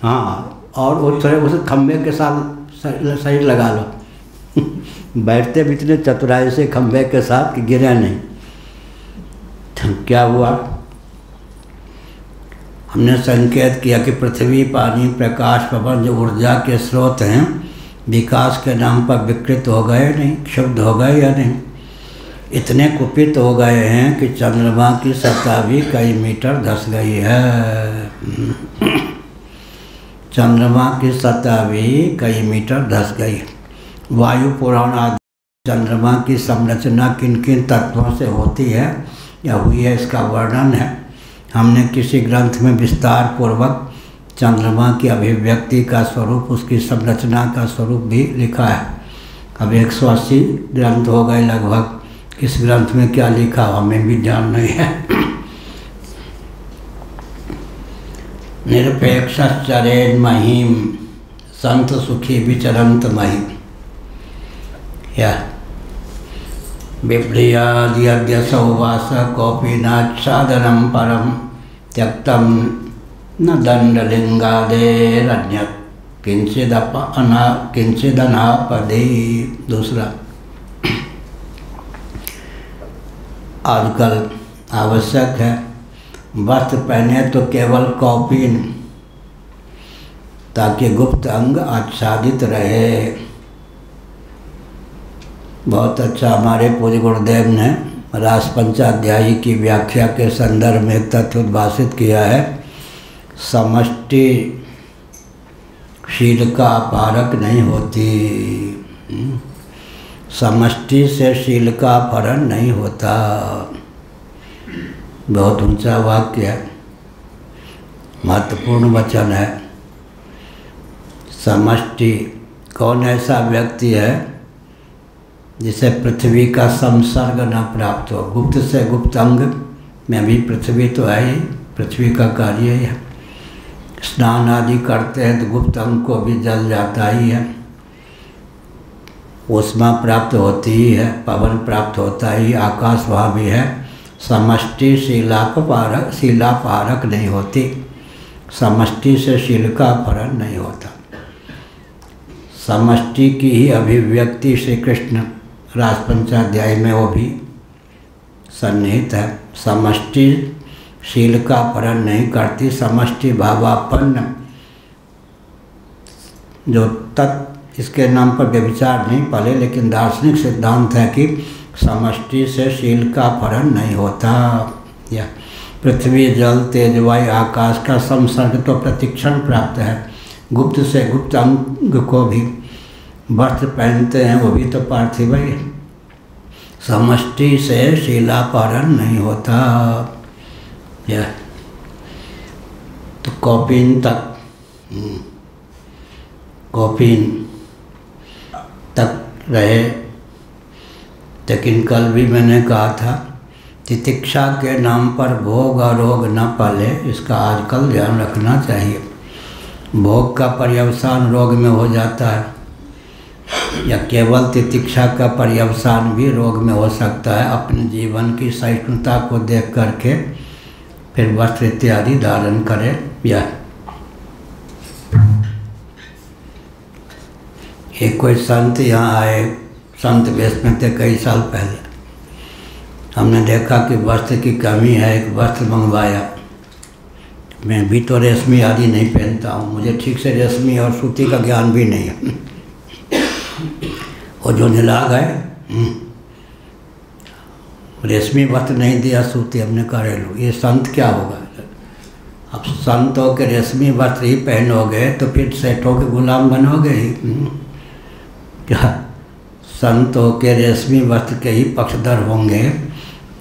हाँ, और उस खम्भे के साथ शरीर लगा लो। बैठते भी इतने चतुराई से खम्भे के साथ कि गिरे नहीं। तो क्या हुआ? हमने संकेत किया कि पृथ्वी, पानी, प्रकाश, पवन जो ऊर्जा के स्रोत हैं विकास के नाम पर विकृत हो गए नहीं, क्षुब्ध हो गए या नहीं? इतने कुपित हो गए हैं कि चंद्रमा की सतह भी कई मीटर धंस गई है। चंद्रमा की सतह भी कई मीटर धंस गई। वायु पुराण आदि चंद्रमा की संरचना किन किन तत्वों से होती है या हुई है, इसका वर्णन है। हमने किसी ग्रंथ में विस्तार पूर्वक चंद्रमा की अभिव्यक्ति का स्वरूप, उसकी संरचना का स्वरूप भी लिखा है। अब 180 ग्रंथ हो गए लगभग। किस ग्रंथ में क्या लिखा हमें भी ध्यान नहीं है। निरपेक्षश्चरेन् महीम संत सुखी विचरंत महिम। या बिभ्रियाद्य सौवास कोपी नाच्छादनम परम त्यक्तम न दंडलिंगादेरन्यत् किंचिदनापदे। दूसरा, आजकल आवश्यक है वस्त्र पहने तो केवल कौपीन, ताकि गुप्त अंग आच्छादित रहे। बहुत अच्छा हमारे पूज्य गुरुदेव ने रास पंचाध्यायी की व्याख्या के संदर्भ में एक तथ्य उद्भाषित किया है। समष्टि शील का अपहारक नहीं होती। समष्टि से शील का अपहरण नहीं होता। बहुत ऊंचा वाक्य है, महत्वपूर्ण वचन है। समष्टि, कौन ऐसा व्यक्ति है जिसे पृथ्वी का संसर्ग न प्राप्त हो? गुप्त से गुप्त अंग में भी पृथ्वी तो है ही, पृथ्वी का कार्य ही है। स्नान आदि करते हैं तो गुप्त अंग को भी जल जाता ही है। उष्मा प्राप्त होती ही है, पवन प्राप्त होता ही, आकाश वहाँ भी है। समष्टि शीलापहारक नहीं होती। समष्टि से शील का अपहरण नहीं होता। समष्टि की ही अभिव्यक्ति श्री कृष्ण रास पंचाध्याय में वो भी सन्निहित है। समष्टि शील का अपहरण नहीं करती। समष्टि भावापन्न जो तत्व, इसके नाम पर व्यभिचार नहीं पले, लेकिन दार्शनिक सिद्धांत है कि समष्टि से शील का अपहरण नहीं होता। या पृथ्वी जल तेज वायु आकाश का संसर्ग तो प्रतिक्षण प्राप्त है। गुप्त से गुप्त अंग को भी वस्त्र पहनते हैं, वो भी तो पार्थिव ही है। समष्टि से शीलापहरण नहीं होता। या तो कौपीन तक रहे। लेकिन कल भी मैंने कहा था, तितिक्षा के नाम पर भोग और रोग न पाले, इसका आजकल ध्यान रखना चाहिए। भोग का पर्यवसान रोग में हो जाता है, या केवल तितिक्षा का पर्यवसान भी रोग में हो सकता है। अपने जीवन की सहिष्णुता को देख करके फिर वस्त्र इत्यादि धारण करे। या एक कोई संत यहाँ आए, संत वेश में थे कई साल पहले। हमने देखा कि वस्त्र की कमी है, एक वस्त्र मंगवाया। मैं भी तो रेशमी आदि नहीं पहनता हूँ, मुझे ठीक से रेशमी और सूती का ज्ञान भी नहीं है। वो जो निला गए, रेशमी वस्त्र नहीं दिया, सूती। हमने कहा लो ये संत क्या होगा? अब संतों के रेशमी वस्त्र ही पहनोगे तो फिर सेठों के गुलाम बनोगे ही। क्या संतों के रेशमी वस्त्र के ही पक्षधर होंगे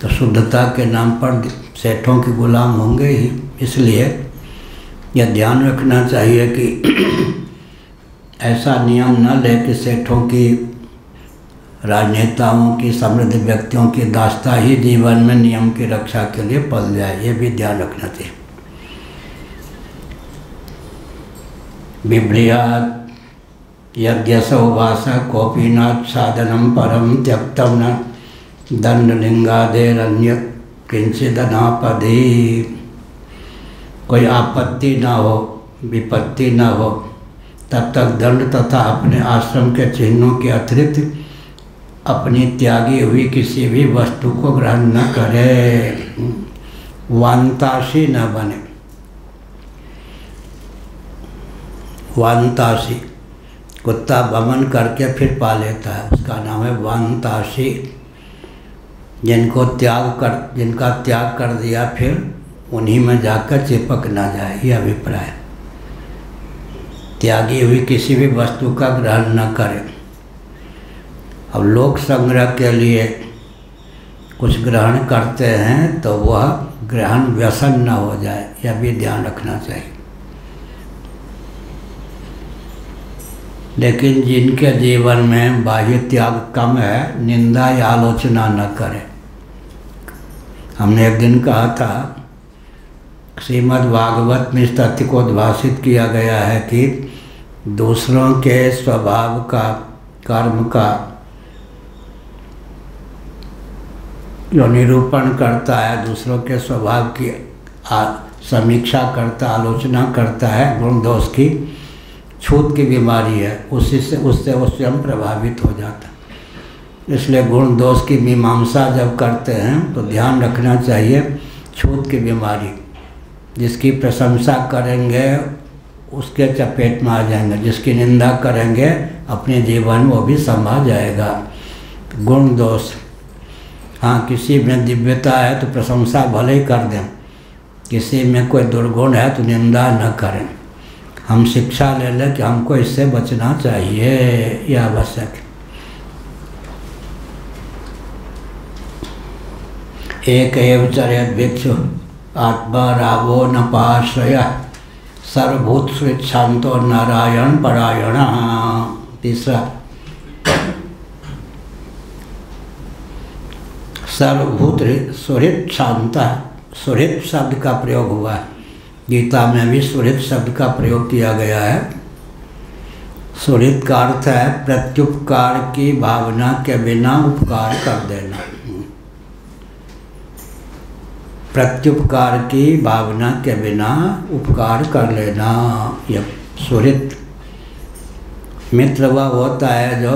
तो शुद्धता के नाम पर सेठों के गुलाम होंगे ही। इसलिए यह ध्यान रखना चाहिए कि ऐसा नियम न ले कि सेठों की, राजनेताओं की, समृद्ध व्यक्तियों की दास्ता ही जीवन में नियम की रक्षा के लिए पल जाए। ये भी ध्यान रखना चाहिए। बिभ्रियात् यज्ञसौवास कोपीनाथ साधनम परम त्यक्तम न दंडलिंगादेरन्य किंचिदनापदि। कोई आपत्ति न हो, विपत्ति न हो, तब तक दंड तथा अपने आश्रम के चिन्हों के अतिरिक्त अपनी त्यागी हुई किसी भी वस्तु को ग्रहण न करे। वांतासी न बने। वांतासी, कुत्ता वमन करके फिर पा लेता है, उसका नाम है वांतासी। जिनका त्याग कर दिया फिर उन्हीं में जाकर चिपक ना जाए, ये अभिप्राय। त्यागी हुई किसी भी वस्तु का ग्रहण न करें। अब लोक संग्रह के लिए कुछ ग्रहण करते हैं तो वह ग्रहण व्यसन न हो जाए, यह भी ध्यान रखना चाहिए। लेकिन जिनके जीवन में बाह्य त्याग कम है, निंदा या आलोचना न करें। हमने एक दिन कहा था, श्रीमद् भागवत में इस तथ्य को उद्भाषित किया गया है कि दूसरों के स्वभाव का, कर्म का जो निरूपण करता है, दूसरों के स्वभाव की समीक्षा करता, आलोचना करता है, गुण दोष की, छूत की बीमारी है, उससे वो स्वयं प्रभावित हो जाता है। इसलिए गुण दोष की मीमांसा जब करते हैं तो ध्यान रखना चाहिए, छूत की बीमारी। जिसकी प्रशंसा करेंगे उसके चपेट में आ जाएंगे, जिसकी निंदा करेंगे अपने जीवन वो भी समा जाएगा। गुण दोष, हाँ, किसी में दिव्यता है तो प्रशंसा भले ही कर दें, किसी में कोई दुर्गुण है तो निंदा न करें। हम शिक्षा ले लें कि हमको इससे बचना चाहिए, यह आवश्यक है। एक एव चरेत भिक्षु आत्मा रावो न पाश्रय सर्वभूत सुहृच्छांतो नारायण परायण। तीसरा, सर्वभूत सुहृत शांता। सुहृत शब्द का प्रयोग हुआ है, गीता में भी सुहृत शब्द का प्रयोग किया गया है। सुहृत का अर्थ है प्रत्युपकार की भावना के बिना उपकार कर देना। प्रत्युपकार की भावना के बिना उपकार कर लेना, यह सुहृत। मित्र वह होता है जो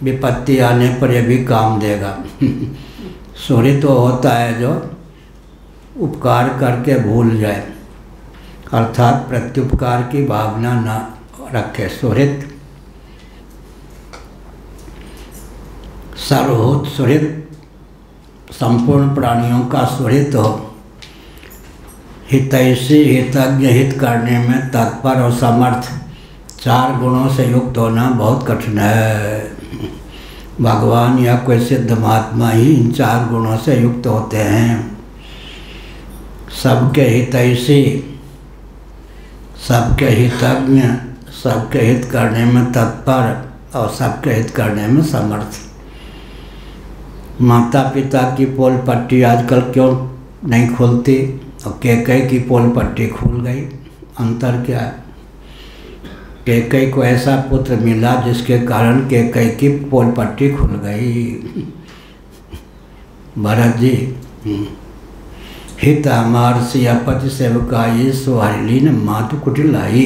विपत्ति आने पर यह भी काम देगा। सुहृत वो होता है जो उपकार करके भूल जाए, अर्थात प्रत्युपकार की भावना न रखे। सुहृत, सर्वभूत सुहृत, संपूर्ण प्राणियों का सुहृत हो। हितैषी, हितज्ञ, हित करने में तत्पर और समर्थ, चार गुणों से युक्त होना बहुत कठिन है। भगवान या कोई सिद्ध महात्मा ही इन चार गुणों से युक्त होते हैं। सबके हितैषी, सबके हितज्ञ, सबके हित करने में तत्पर और सबके हित करने में समर्थ। माता पिता की पोल पट्टी आजकल क्यों नहीं खुलती और कैकई की पोल पट्टी खुल गई? अंतर क्या है? कैकेयी को ऐसा पुत्र मिला जिसके कारण कैकेयी की पोल पट्टी खुल गई। भरत जी, हित हमार सियापति सेवकाई सुहारिलीन मातु कुटिलाई।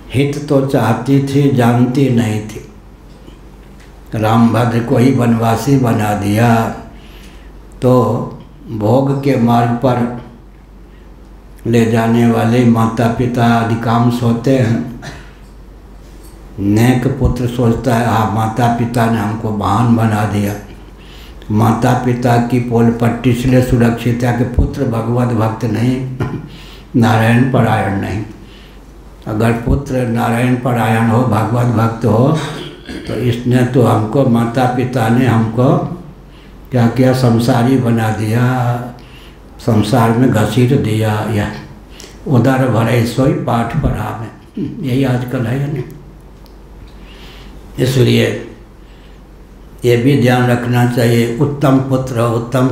हित तो चाहती थी, जानती नहीं थी। रामभद्र को ही वनवासी बना दिया तो भोग के मार्ग पर ले जाने वाले माता पिता अधिकांश होते हैं। नेक पुत्र सोचता है हाँ माता पिता ने हमको महान बना दिया। माता पिता की पोल पट्टी इसलिए सुरक्षित है कि पुत्र भगवत भक्त नहीं, नारायण परायण नहीं। अगर पुत्र नारायण परायण हो, भगवत भक्त हो, तो इसने तो हमको, माता पिता ने हमको क्या किया, संसारी बना दिया, संसार में घसीट दिया। या उदर भरे सोई पाठ पढ़ा में, यही आजकल है या नहीं। इसलिए ये भी ध्यान रखना चाहिए, उत्तम पुत्र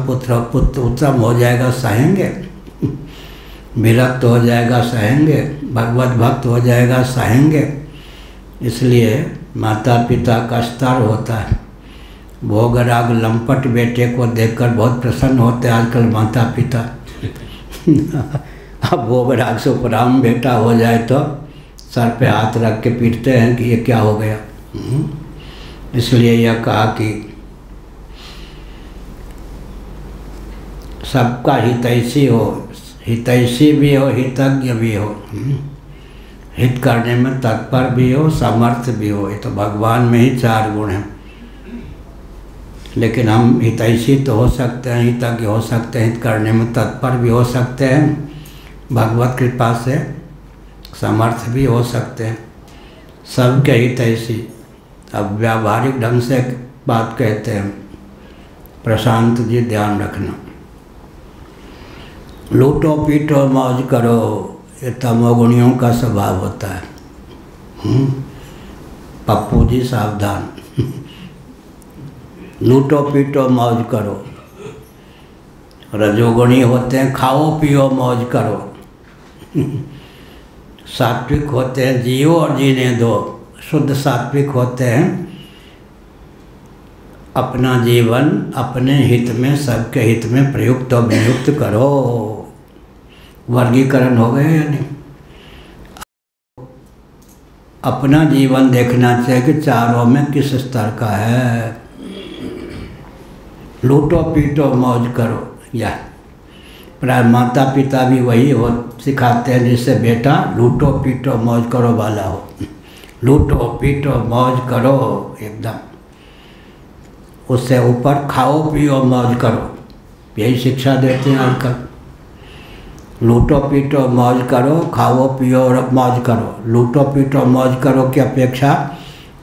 पुत्र उत्तम हो जाएगा सहेंगे, विरक्त हो जाएगा सहेंगे, भगवत भक्त हो जाएगा सहेंगे। इसलिए माता पिता का स्तर होता है। भोगराग लंपट बेटे को देखकर बहुत प्रसन्न होते हैं आजकल माता पिता। अब भोगराग से उपराम बेटा हो जाए तो सर पे हाथ रख के पीटते हैं कि ये क्या हो गया। इसलिए यह कहा कि सबका हितैषी हो, हितैषी भी हो, हितज्ञ भी हो, हित करने में तत्पर भी हो, समर्थ भी हो। ये तो भगवान में ही 4 गुण हैं। लेकिन हम हितैषी तो हो सकते हैं, हितज्ञ हो सकते हैं, हित करने में तत्पर भी हो सकते हैं, भगवत कृपा से समर्थ भी हो सकते हैं, सबके हितैषी। अब व्यावहारिक ढंग से बात कहते हैं, प्रशांत जी ध्यान रखना, लूटो पीटो मौज करो, ये तमोगुणियों का स्वभाव होता है। पप्पू जी सावधान। लूटो पीटो मौज करो। रजोगुणी होते हैं खाओ पियो मौज करो। सात्विक होते हैं जियो और जीने दो। शुद्ध सात्विक होते हैं अपना जीवन अपने हित में, सबके हित में प्रयुक्त और वियुक्त करो। वर्गीकरण हो गए या नहीं। अपना जीवन देखना चाहिए कि चारों में किस स्तर का है। लूटो पीटो मौज करो, या प्राय माता पिता भी वही हो सिखाते हैं जिससे बेटा लूटो पीटो मौज करो वाला हो। लूटो पीटो मौज करो एकदम, उससे ऊपर खाओ पियो मौज करो, यही शिक्षा देते हैं आजकल। लूटो पीटो मौज करो, खाओ पियो और मौज करो। लूटो पीटो मौज करो की अपेक्षा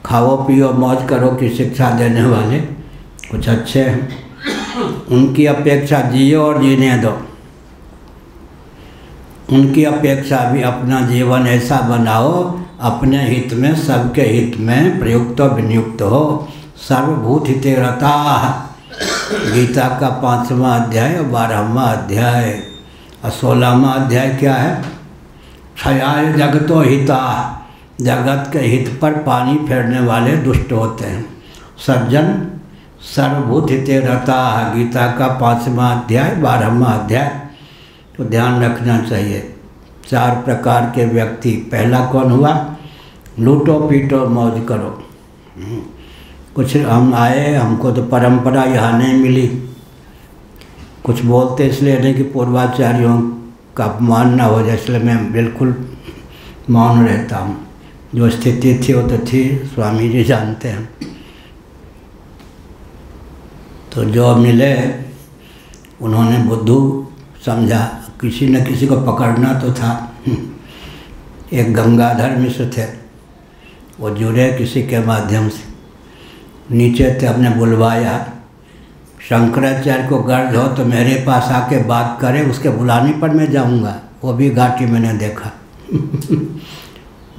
खाओ पियो मौज करो की शिक्षा देने वाले कुछ अच्छे हैं। उनकी अपेक्षा जियो और जीने दो। उनकी अपेक्षा भी अपना जीवन ऐसा बनाओ अपने हित में, सबके हित में प्रयुक्त विनियुक्त हो। सर्वभूत हिते रता। गीता का 5वां अध्याय और 12वां अध्याय और 16वां अध्याय क्या है? क्षयाय जगतो हिता। जगत के हित पर पानी फेरने वाले दुष्ट होते हैं। सज्जन सर्वभूत हिते रता। गीता का 5वां अध्याय 12वां अध्याय। तो ध्यान रखना चाहिए 4 प्रकार के व्यक्ति। पहला कौन हुआ? लूटो पीटो मौज करो। कुछ हम आए, हमको तो परंपरा यहाँ नहीं मिली। कुछ बोलते इसलिए नहीं कि पूर्वाचार्यों का अपमान न हो जाए, इसलिए मैं बिल्कुल मौन रहता हूँ। जो स्थिति थी वो तो थी, स्वामी जी जानते हैं। तो जो मिले उन्होंने बुद्धू समझा, किसी न किसी को पकड़ना तो था। एक गंगाधर मिश्र थे, वो जुड़े किसी के माध्यम से, नीचे थे, हमने बुलवाया। शंकराचार्य को गर्ज हो तो मेरे पास आके बात करे, उसके बुलाने पर मैं जाऊंगा। वो भी घाटी मैंने देखा।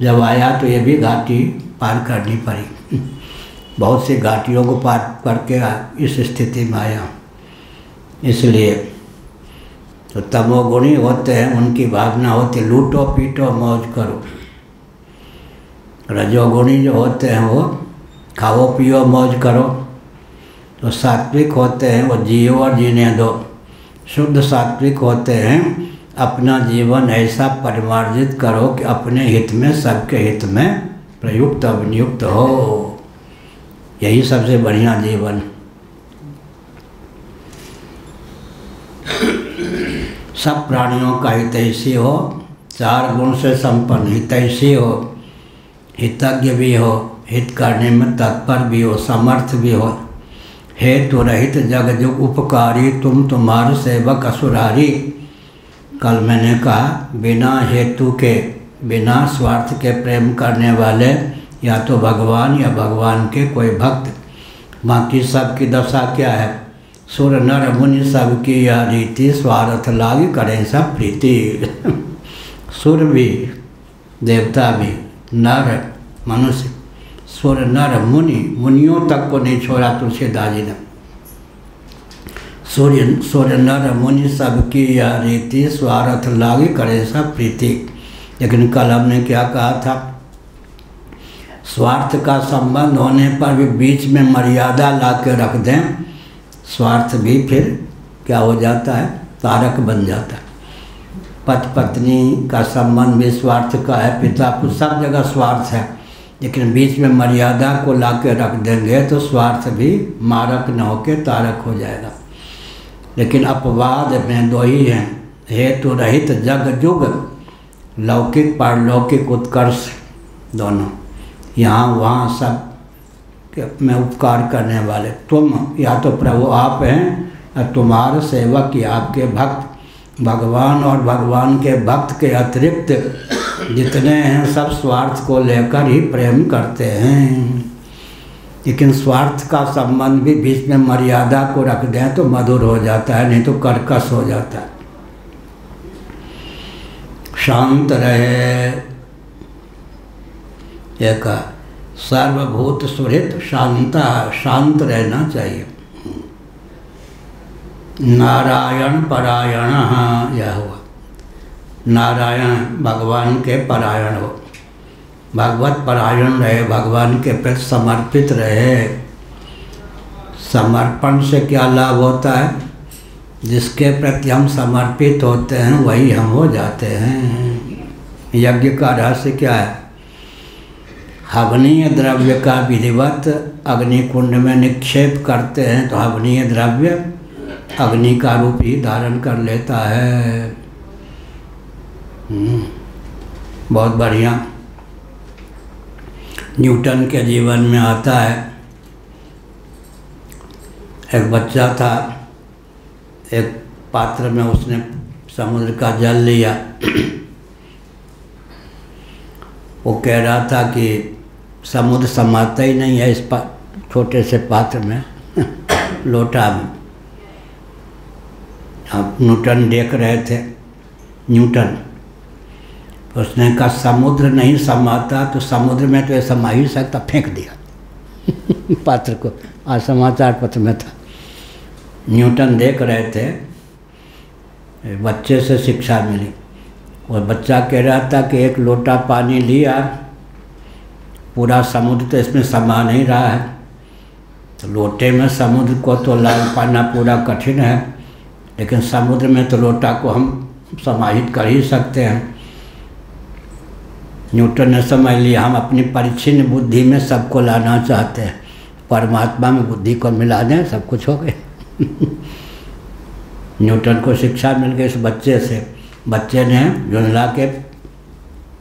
जब आया तो ये भी घाटी पार करनी पड़ी। बहुत सी घाटियों को पार करके इस स्थिति में आया। इसलिए तो तमोगुणी होते हैं, उनकी भावना होती लूटो पीटो मौज करो। रजोगुणी जो होते हैं वो खाओ पियो मौज करो, तो सात्विक होते हैं वो जियो और जीने दो। शुद्ध सात्विक होते हैं अपना जीवन ऐसा परिमार्जित करो कि अपने हित में सबके हित में प्रयुक्त अभिनियुक्त हो, यही सबसे बढ़िया जीवन। सब प्राणियों का हितैषी हो, 4 गुण से संपन्न हितैषी हो, हितज्ञ भी हो, हित करने में तत्पर भी हो, समर्थ भी हो, हेतु रहित जगजुग उपकारी, तुम तुम्हारे सेवक असुरारी। कल मैंने कहा बिना हेतु के बिना स्वार्थ के प्रेम करने वाले या तो भगवान या भगवान के कोई भक्त। बाकी सब की दशा क्या है? सुर नर मुनि सबकी यह रीति, स्वार्थ लाग करें सब प्रीति। सुर भी, देवता भी, नर मनुष्य, सुर नर मुनि, मुनियों तक को नहीं छोड़ा तुलसीदास जी ने। सुर नर मुनि सबकी यह रीति, स्वार्थ लाग करें सब प्रीति। लेकिन कल हमने क्या कहा था? स्वार्थ का संबंध होने पर भी बीच में मर्यादा ला के रख दें, स्वार्थ भी फिर क्या हो जाता है? तारक बन जाता है। पति पत्नी का संबंध भी स्वार्थ का है, पिता पुत्र सब जगह स्वार्थ है, लेकिन बीच में मर्यादा को ला के रख देंगे तो स्वार्थ भी मारक न होके तारक हो जाएगा। लेकिन अपवाद में 2 ही हैं, हेतु रहित जग जुग, लौकिक पारलौकिक उत्कर्ष दोनों, यहाँ वहाँ सब में उपकार करने वाले। तुम या तो प्रभु आप हैं या तुम्हारे सेवक या आपके भक्त। भगवान और भगवान के भक्त के अतिरिक्त जितने हैं सब स्वार्थ को लेकर ही प्रेम करते हैं। लेकिन स्वार्थ का संबंध भी बीच में मर्यादा को रख दें तो मधुर हो जाता है, नहीं तो कर्कश हो जाता है। शांत रहे, एक सर्वभूत सुहृत शांता, शांत रहना चाहिए। नारायण परायण, यह हुआ नारायण भगवान के परायण हो, भगवत परायण रहे, भगवान के प्रति समर्पित रहे। समर्पण से क्या लाभ होता है? जिसके प्रति हम समर्पित होते हैं वही हम हो जाते हैं। यज्ञ का रहस्य क्या है? हवनीय द्रव्य का विधिवत अग्नि कुंड में निक्षेप करते हैं तो हवनीय द्रव्य अग्नि का रूप ही धारण कर लेता है। बहुत बढ़िया। न्यूटन के जीवन में आता है, एक बच्चा था, एक पात्र में उसने समुद्र का जल लिया। वो कह रहा था कि समुद्र समाता ही नहीं है इस छोटे से पात्र में, लोटा में। अब न्यूटन देख रहे थे, न्यूटन उसने कहा समुद्र नहीं समाता तो समुद्र में तो ये समा ही सकता, फेंक दिया पात्र को। आज समाचार पत्र में था। न्यूटन देख रहे थे, बच्चे से शिक्षा मिली। और बच्चा कह रहा था कि एक लोटा पानी लिया, पूरा समुद्र तो इसमें समा नहीं रहा है, तो लोटे में समुद्र को तो लाल पाना पूरा कठिन है, लेकिन समुद्र में तो लोटा को हम समाहित कर ही सकते हैं। न्यूटन ने समझ लिया हम अपनी परिच्छिन्न बुद्धि में सबको लाना चाहते हैं, परमात्मा में बुद्धि को मिला दें, सब कुछ हो गए। न्यूटन को शिक्षा मिल गई इस बच्चे से। बच्चे ने झुंझला के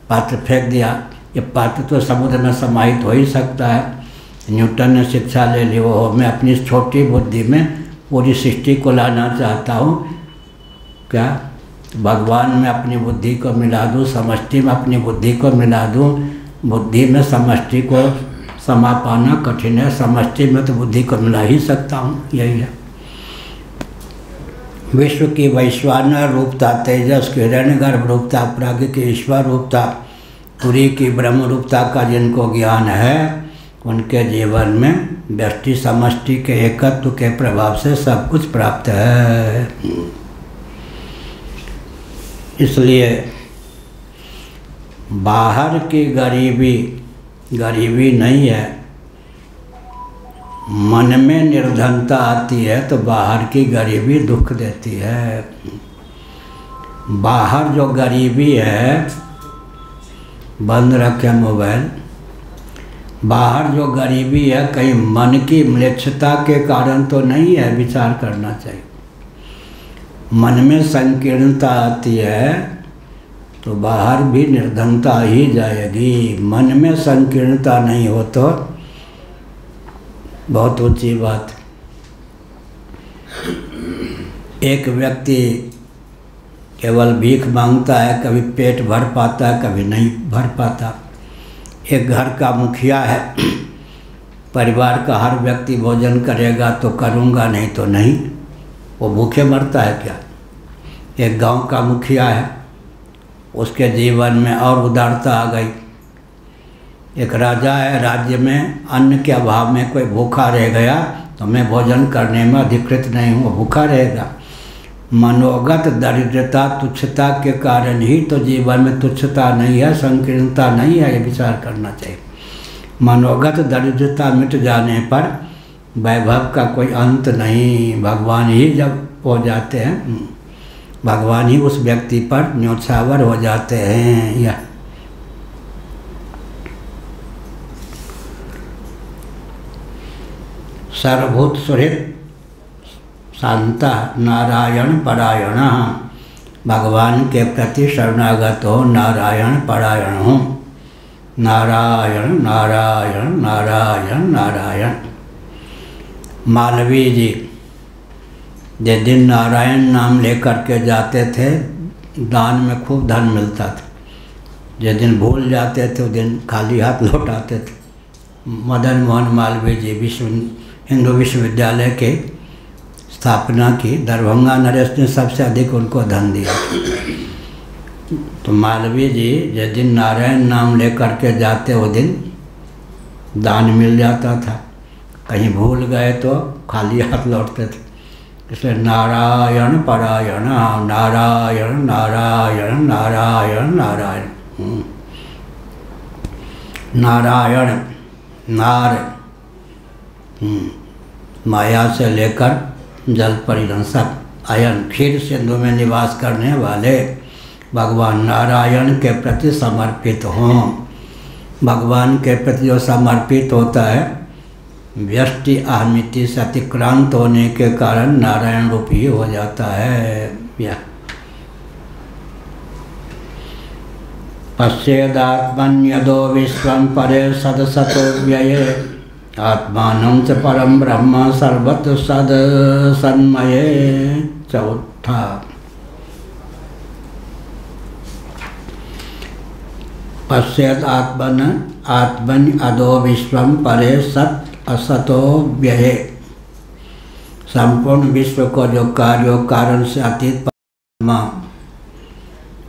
पात्र फेंक दिया, ये पात्र तो समुद्र में समाहित हो ही सकता है। न्यूटन ने शिक्षा ले ली, वो मैं अपनी इस छोटी बुद्धि में पूरी सृष्टि को लाना चाहता हूँ। क्या भगवान में अपनी बुद्धि को मिला दूँ, समष्टि में अपनी बुद्धि को मिला दूँ। बुद्धि में समष्टि को समा पाना कठिन है, समष्टि में तो बुद्धि को मिला ही सकता हूँ। यही है। विश्व की वैश्वानर रूपता, तेजस की हिरण्यगर्भ रूपता, प्राज्ञ की ईश्वर रूपता, तुरी की ब्रह्म रूपता का जिनको ज्ञान है उनके जीवन में व्यष्टि समष्टि के एकत्व के प्रभाव से सब कुछ प्राप्त है। इसलिए बाहर की गरीबी गरीबी नहीं है, मन में निर्धनता आती है तो बाहर की गरीबी दुख देती है। बाहर जो गरीबी है, बंद रखें मोबाइल, बाहर जो गरीबी है कहीं मन की म्लेच्छता के कारण तो नहीं है, विचार करना चाहिए। मन में संकीर्णता आती है तो बाहर भी निर्धनता ही जाएगी। मन में संकीर्णता नहीं हो तो बहुत ऊंची बात। एक व्यक्ति केवल भीख मांगता है, कभी पेट भर पाता है, कभी नहीं भर पाता। एक घर का मुखिया है, परिवार का हर व्यक्ति भोजन करेगा तो करूँगा, नहीं तो नहीं, वो भूखे मरता है क्या। एक गांव का मुखिया है, उसके जीवन में और उदारता आ गई। एक राजा है, राज्य में अन्न के अभाव में कोई भूखा रह गया तो मैं भोजन करने में अधिकृत नहीं हूँ, भूखा रहेगा। मनोगत दरिद्रता तुच्छता के कारण ही तो जीवन में तुच्छता नहीं है, संकीर्णता नहीं है, ये विचार करना चाहिए। मनोगत दरिद्रता मिट जाने पर वैभव का कोई अंत नहीं। भगवान ही जब हो जाते हैं, भगवान ही उस व्यक्ति पर न्योछावर हो जाते हैं। यह सर्वभूत सुहृद शांता नारायण परायण, भगवान के प्रति शरणागत हो, नारायण परायण हो। नारायण नारायण नारायण नारायण। मालवीय जी जिस दिन नारायण नाम लेकर के जाते थे, दान में खूब धन मिलता था। जिस दिन भूल जाते थे उस दिन खाली हाथ लौट आते थे। मदन मोहन मालवीय जी हिंदू विश्वविद्यालय के स्थापना की, दरभंगा नरेश ने सबसे अधिक उनको धन दिया। तो मालवीय जी जिस दिन नारायण नाम लेकर के जाते वो दिन दान मिल जाता था। कहीं भूल गए तो खाली हाथ लौटते थे। इसलिए नारायण परायण, नारायण नारायण नारायण नारायण। नारायण नार माया से लेकर जल परिदंशक, अयन क्षीर सिंधु में निवास करने वाले भगवान नारायण के प्रति समर्पित हों। भगवान के प्रति जो समर्पित होता है, व्यष्टि अहमिति से अतिक्रांत होने के कारण नारायण रूप ही हो जाता है। यह पश्येदात्मन्यदो विश्वं परे सदसतो व्यये, आत्मानं च परम ब्रह्म सर्वत्र सद सन्मये। चौथा पश्येद आत्मन अदो विश्वं परे सत असतो व्यये। संपूर्ण विश्व को जो कार्य कारण से अतीत परमात्मा,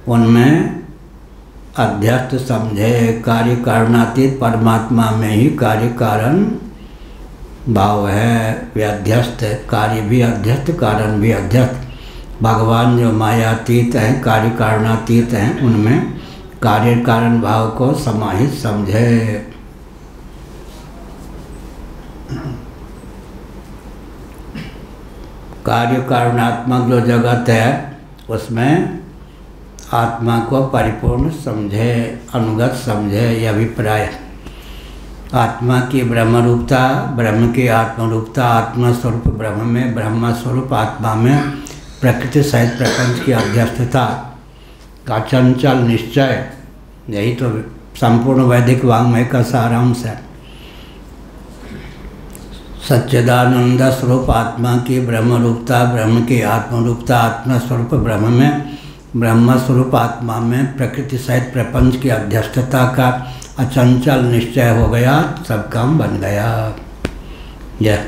उनमें अध्यस्त समझे। कार्य कारणातीत परमात्मा में ही कार्य कारण भाव है। वे अध्यस्त, कार्य भी अध्यस्त, कारण भी अध्यस्त। भगवान जो मायातीत हैं, कार्य कारणातीत हैं, उनमें कार्य कारण भाव को समाहित समझे। कार्य कारणात्मक जो जगत है उसमें आत्मा को परिपूर्ण समझे, अनुगत समझे। यह अभिप्राय है। आत्मा की ब्रह्म रूपता, ब्रह्म की आत्मरूपता, आत्मा स्वरूप ब्रह्म में, ब्रह्म स्वरूप आत्मा में प्रकृति सहित प्रपंच की अध्यस्थता का चंचल निश्चय, यही तो संपूर्ण वैदिक वाङ्मय का सारांश है। सच्चिदानंद स्वरूप आत्मा की ब्रह्म रूपता, ब्रह्म की आत्मरूपता, आत्मा स्वरूप ब्रह्म में, ब्रह्म स्वरूप आत्मा में प्रकृति सहित प्रपंच की अध्यस्थता का अचंचल निश्चय हो गया, सब काम बन गया। यह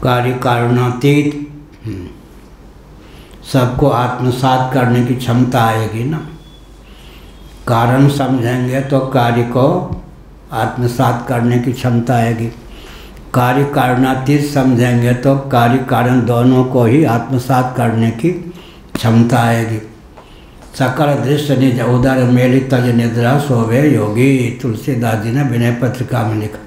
कार्य कारणातीत सबको आत्मसात करने की क्षमता आएगी ना। कारण समझेंगे तो कार्य को आत्मसात करने की क्षमता आएगी। कार्य कारणातीत समझेंगे तो कार्य कारण दोनों को ही आत्मसात करने की क्षमता आएगी। सकल दृश्य निज उदर मेली तज निद्रा सोवे योगी। तुलसीदास जी ने विनय पत्रिका में लिखा,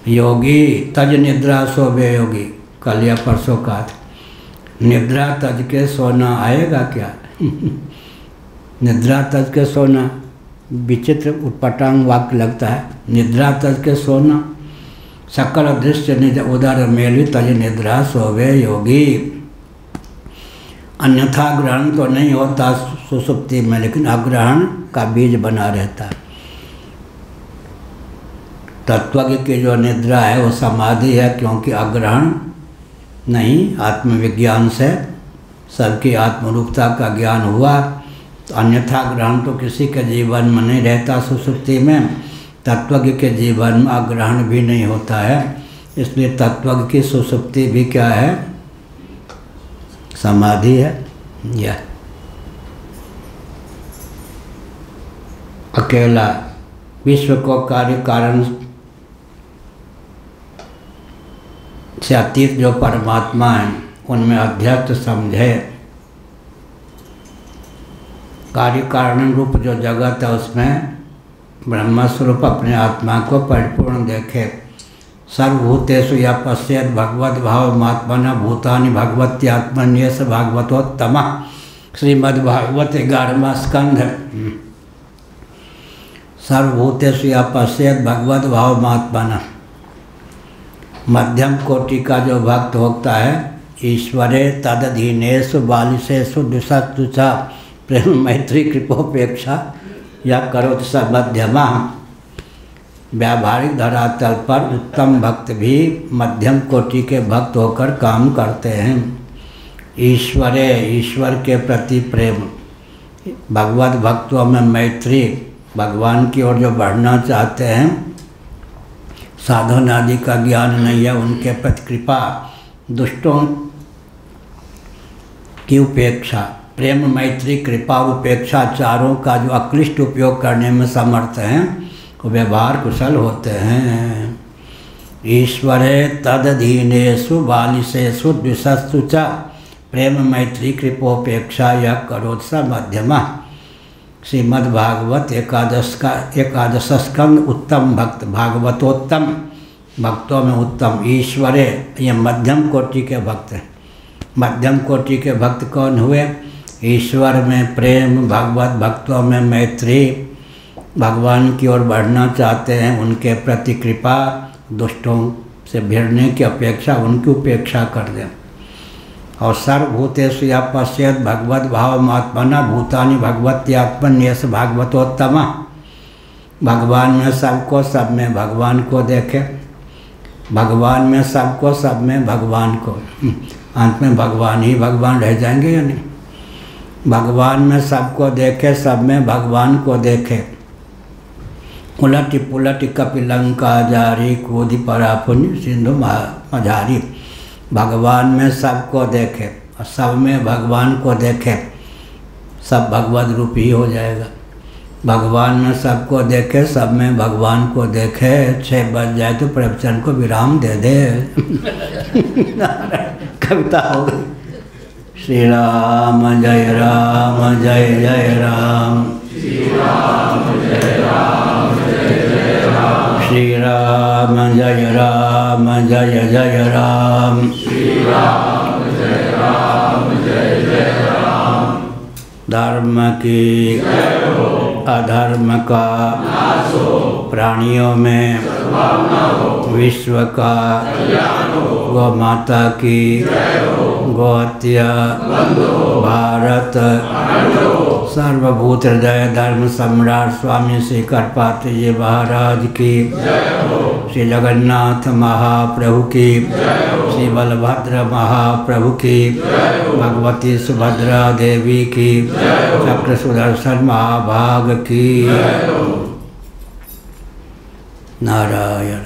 योगी तज निद्रा सोवे योगी। कल या परसों का था, निद्रा तज के सोना आएगा क्या? निद्रा तज के सोना, विचित्र उटपटांग वाक्य लगता है। निद्रा तज के सोना, सकल दृश्य निज उदर मेली तज निद्रा सोवे योगी। अन्यथा ग्रहण तो नहीं होता सुसुप्ति में, लेकिन अग्रहण का बीज बना रहता है। तत्वज्ञ की जो निद्रा है वो समाधि है, क्योंकि अग्रहण नहीं, आत्मविज्ञान से सबकी आत्मरूपता का ज्ञान हुआ। तो अन्यथा ग्रहण तो किसी के जीवन में नहीं रहता सुसुप्ति में। तत्वज्ञ के जीवन में अग्रहण भी नहीं होता है, इसलिए तत्वज्ञ की सुसुप्ति भी क्या है? समाधि है। यह अकेला विश्व को कार्य कारण से अतीत जो परमात्मा है उनमें अध्यस्त समझे। कार्य कारण रूप जो जगत है उसमें ब्रह्मस्वरूप अपने आत्मा को परिपूर्ण देखे। सर्वभूतेषु या पश्येत् भगवद भाव महात्मना भूतानि भगवत्यात्मन्येष भागवतोत्तम। श्रीमद्भागवत 11वां स्कंध। सर्वभूतेषु या पश्येत् भगवद भाव महात्मना। मध्यम कोटि का जो भक्त होता है, ईश्वरे तदधीनेषु बालिशेषु द्विषस्तु च प्रेम मैत्री कृपोपेक्षा या करोत स मध्यमा। व्यावहारिक धरातल पर उत्तम भक्त भी मध्यम कोटि के भक्त होकर काम करते हैं। ईश्वरे, ईश्वर के प्रति प्रेम, भगवत भक्तों में मैत्री, भगवान की ओर जो बढ़ना चाहते हैं, साधन आदि का ज्ञान नहीं है उनके प्रति कृपा, दुष्टों की उपेक्षा। प्रेम मैत्री कृपा उपेक्षा चारों का जो अक्लिष्ट उपयोग करने में समर्थ हैं वो व्यवहार कुशल होते हैं। ईश्वरे तदधीनेषु बालिशेषु द्विषस्तु च प्रेम मैत्री कृपोपेक्षा यः करोति स मध्यमा। श्रीमद्भागवत 11 स्कंद। उत्तम भक्त, भागवतोत्तम, भक्तों में उत्तम। ईश्वरे, ये मध्यम कोटि के भक्त हैं। मध्यम कोटि के भक्त कौन हुए? ईश्वर में प्रेम, भगवत भक्तों में मैत्री, भगवान की ओर बढ़ना चाहते हैं, उनके प्रति कृपा, दुष्टों से भिड़ने की अपेक्षा उनकी उपेक्षा कर दें। और सर्वभूतेषु या पश्येत् भगवद भाव महात्मना भूतानि भगवत्यात्मन्येष भागवतोत्तम। भगवान में सबको सब में भगवान को देखे, भगवान में सबको सब में भगवान को। अंत में भगवान ही भगवान रह जाएंगे या नहीं? भगवान में सबको देखे, सब में भगवान को देखे। उलट पुलट कपिलंका जारी कूदि परा पुण्य सिंधु मझारी। भगवान में सबको देखे और सब में भगवान को देखे, सब भगवद रूप ही हो जाएगा। भगवान में सबको देखे, सब में भगवान को देखे। 6 बज जाए तो प्रवचन को विराम दे दे। कविता हो गई। श्री राम जय राम जय जय राम। श्री राम जय राम जय जय राम। श्री राम जय राम जय जय राम। श्री राम जय राम जय जय राम। धर्म की अधर्म का नाश हो, प्राणियों में सद्भावना हो, विश्व का कल्याण हो, गौ माता की जय हो, गौहत्या बंद हो, भारत अखंड हो, सर्वभूत हृदय धर्म सम्राट स्वामी श्री करपात्री जी महाराज की जय हो, श्री जगन्नाथ महाप्रभु की जय हो, श्री बलभद्र महाप्रभु की जय हो, भगवती सुभद्रा देवी की जय हो, चक्र सुदर्शन महाभाग की जय हो। नारायण।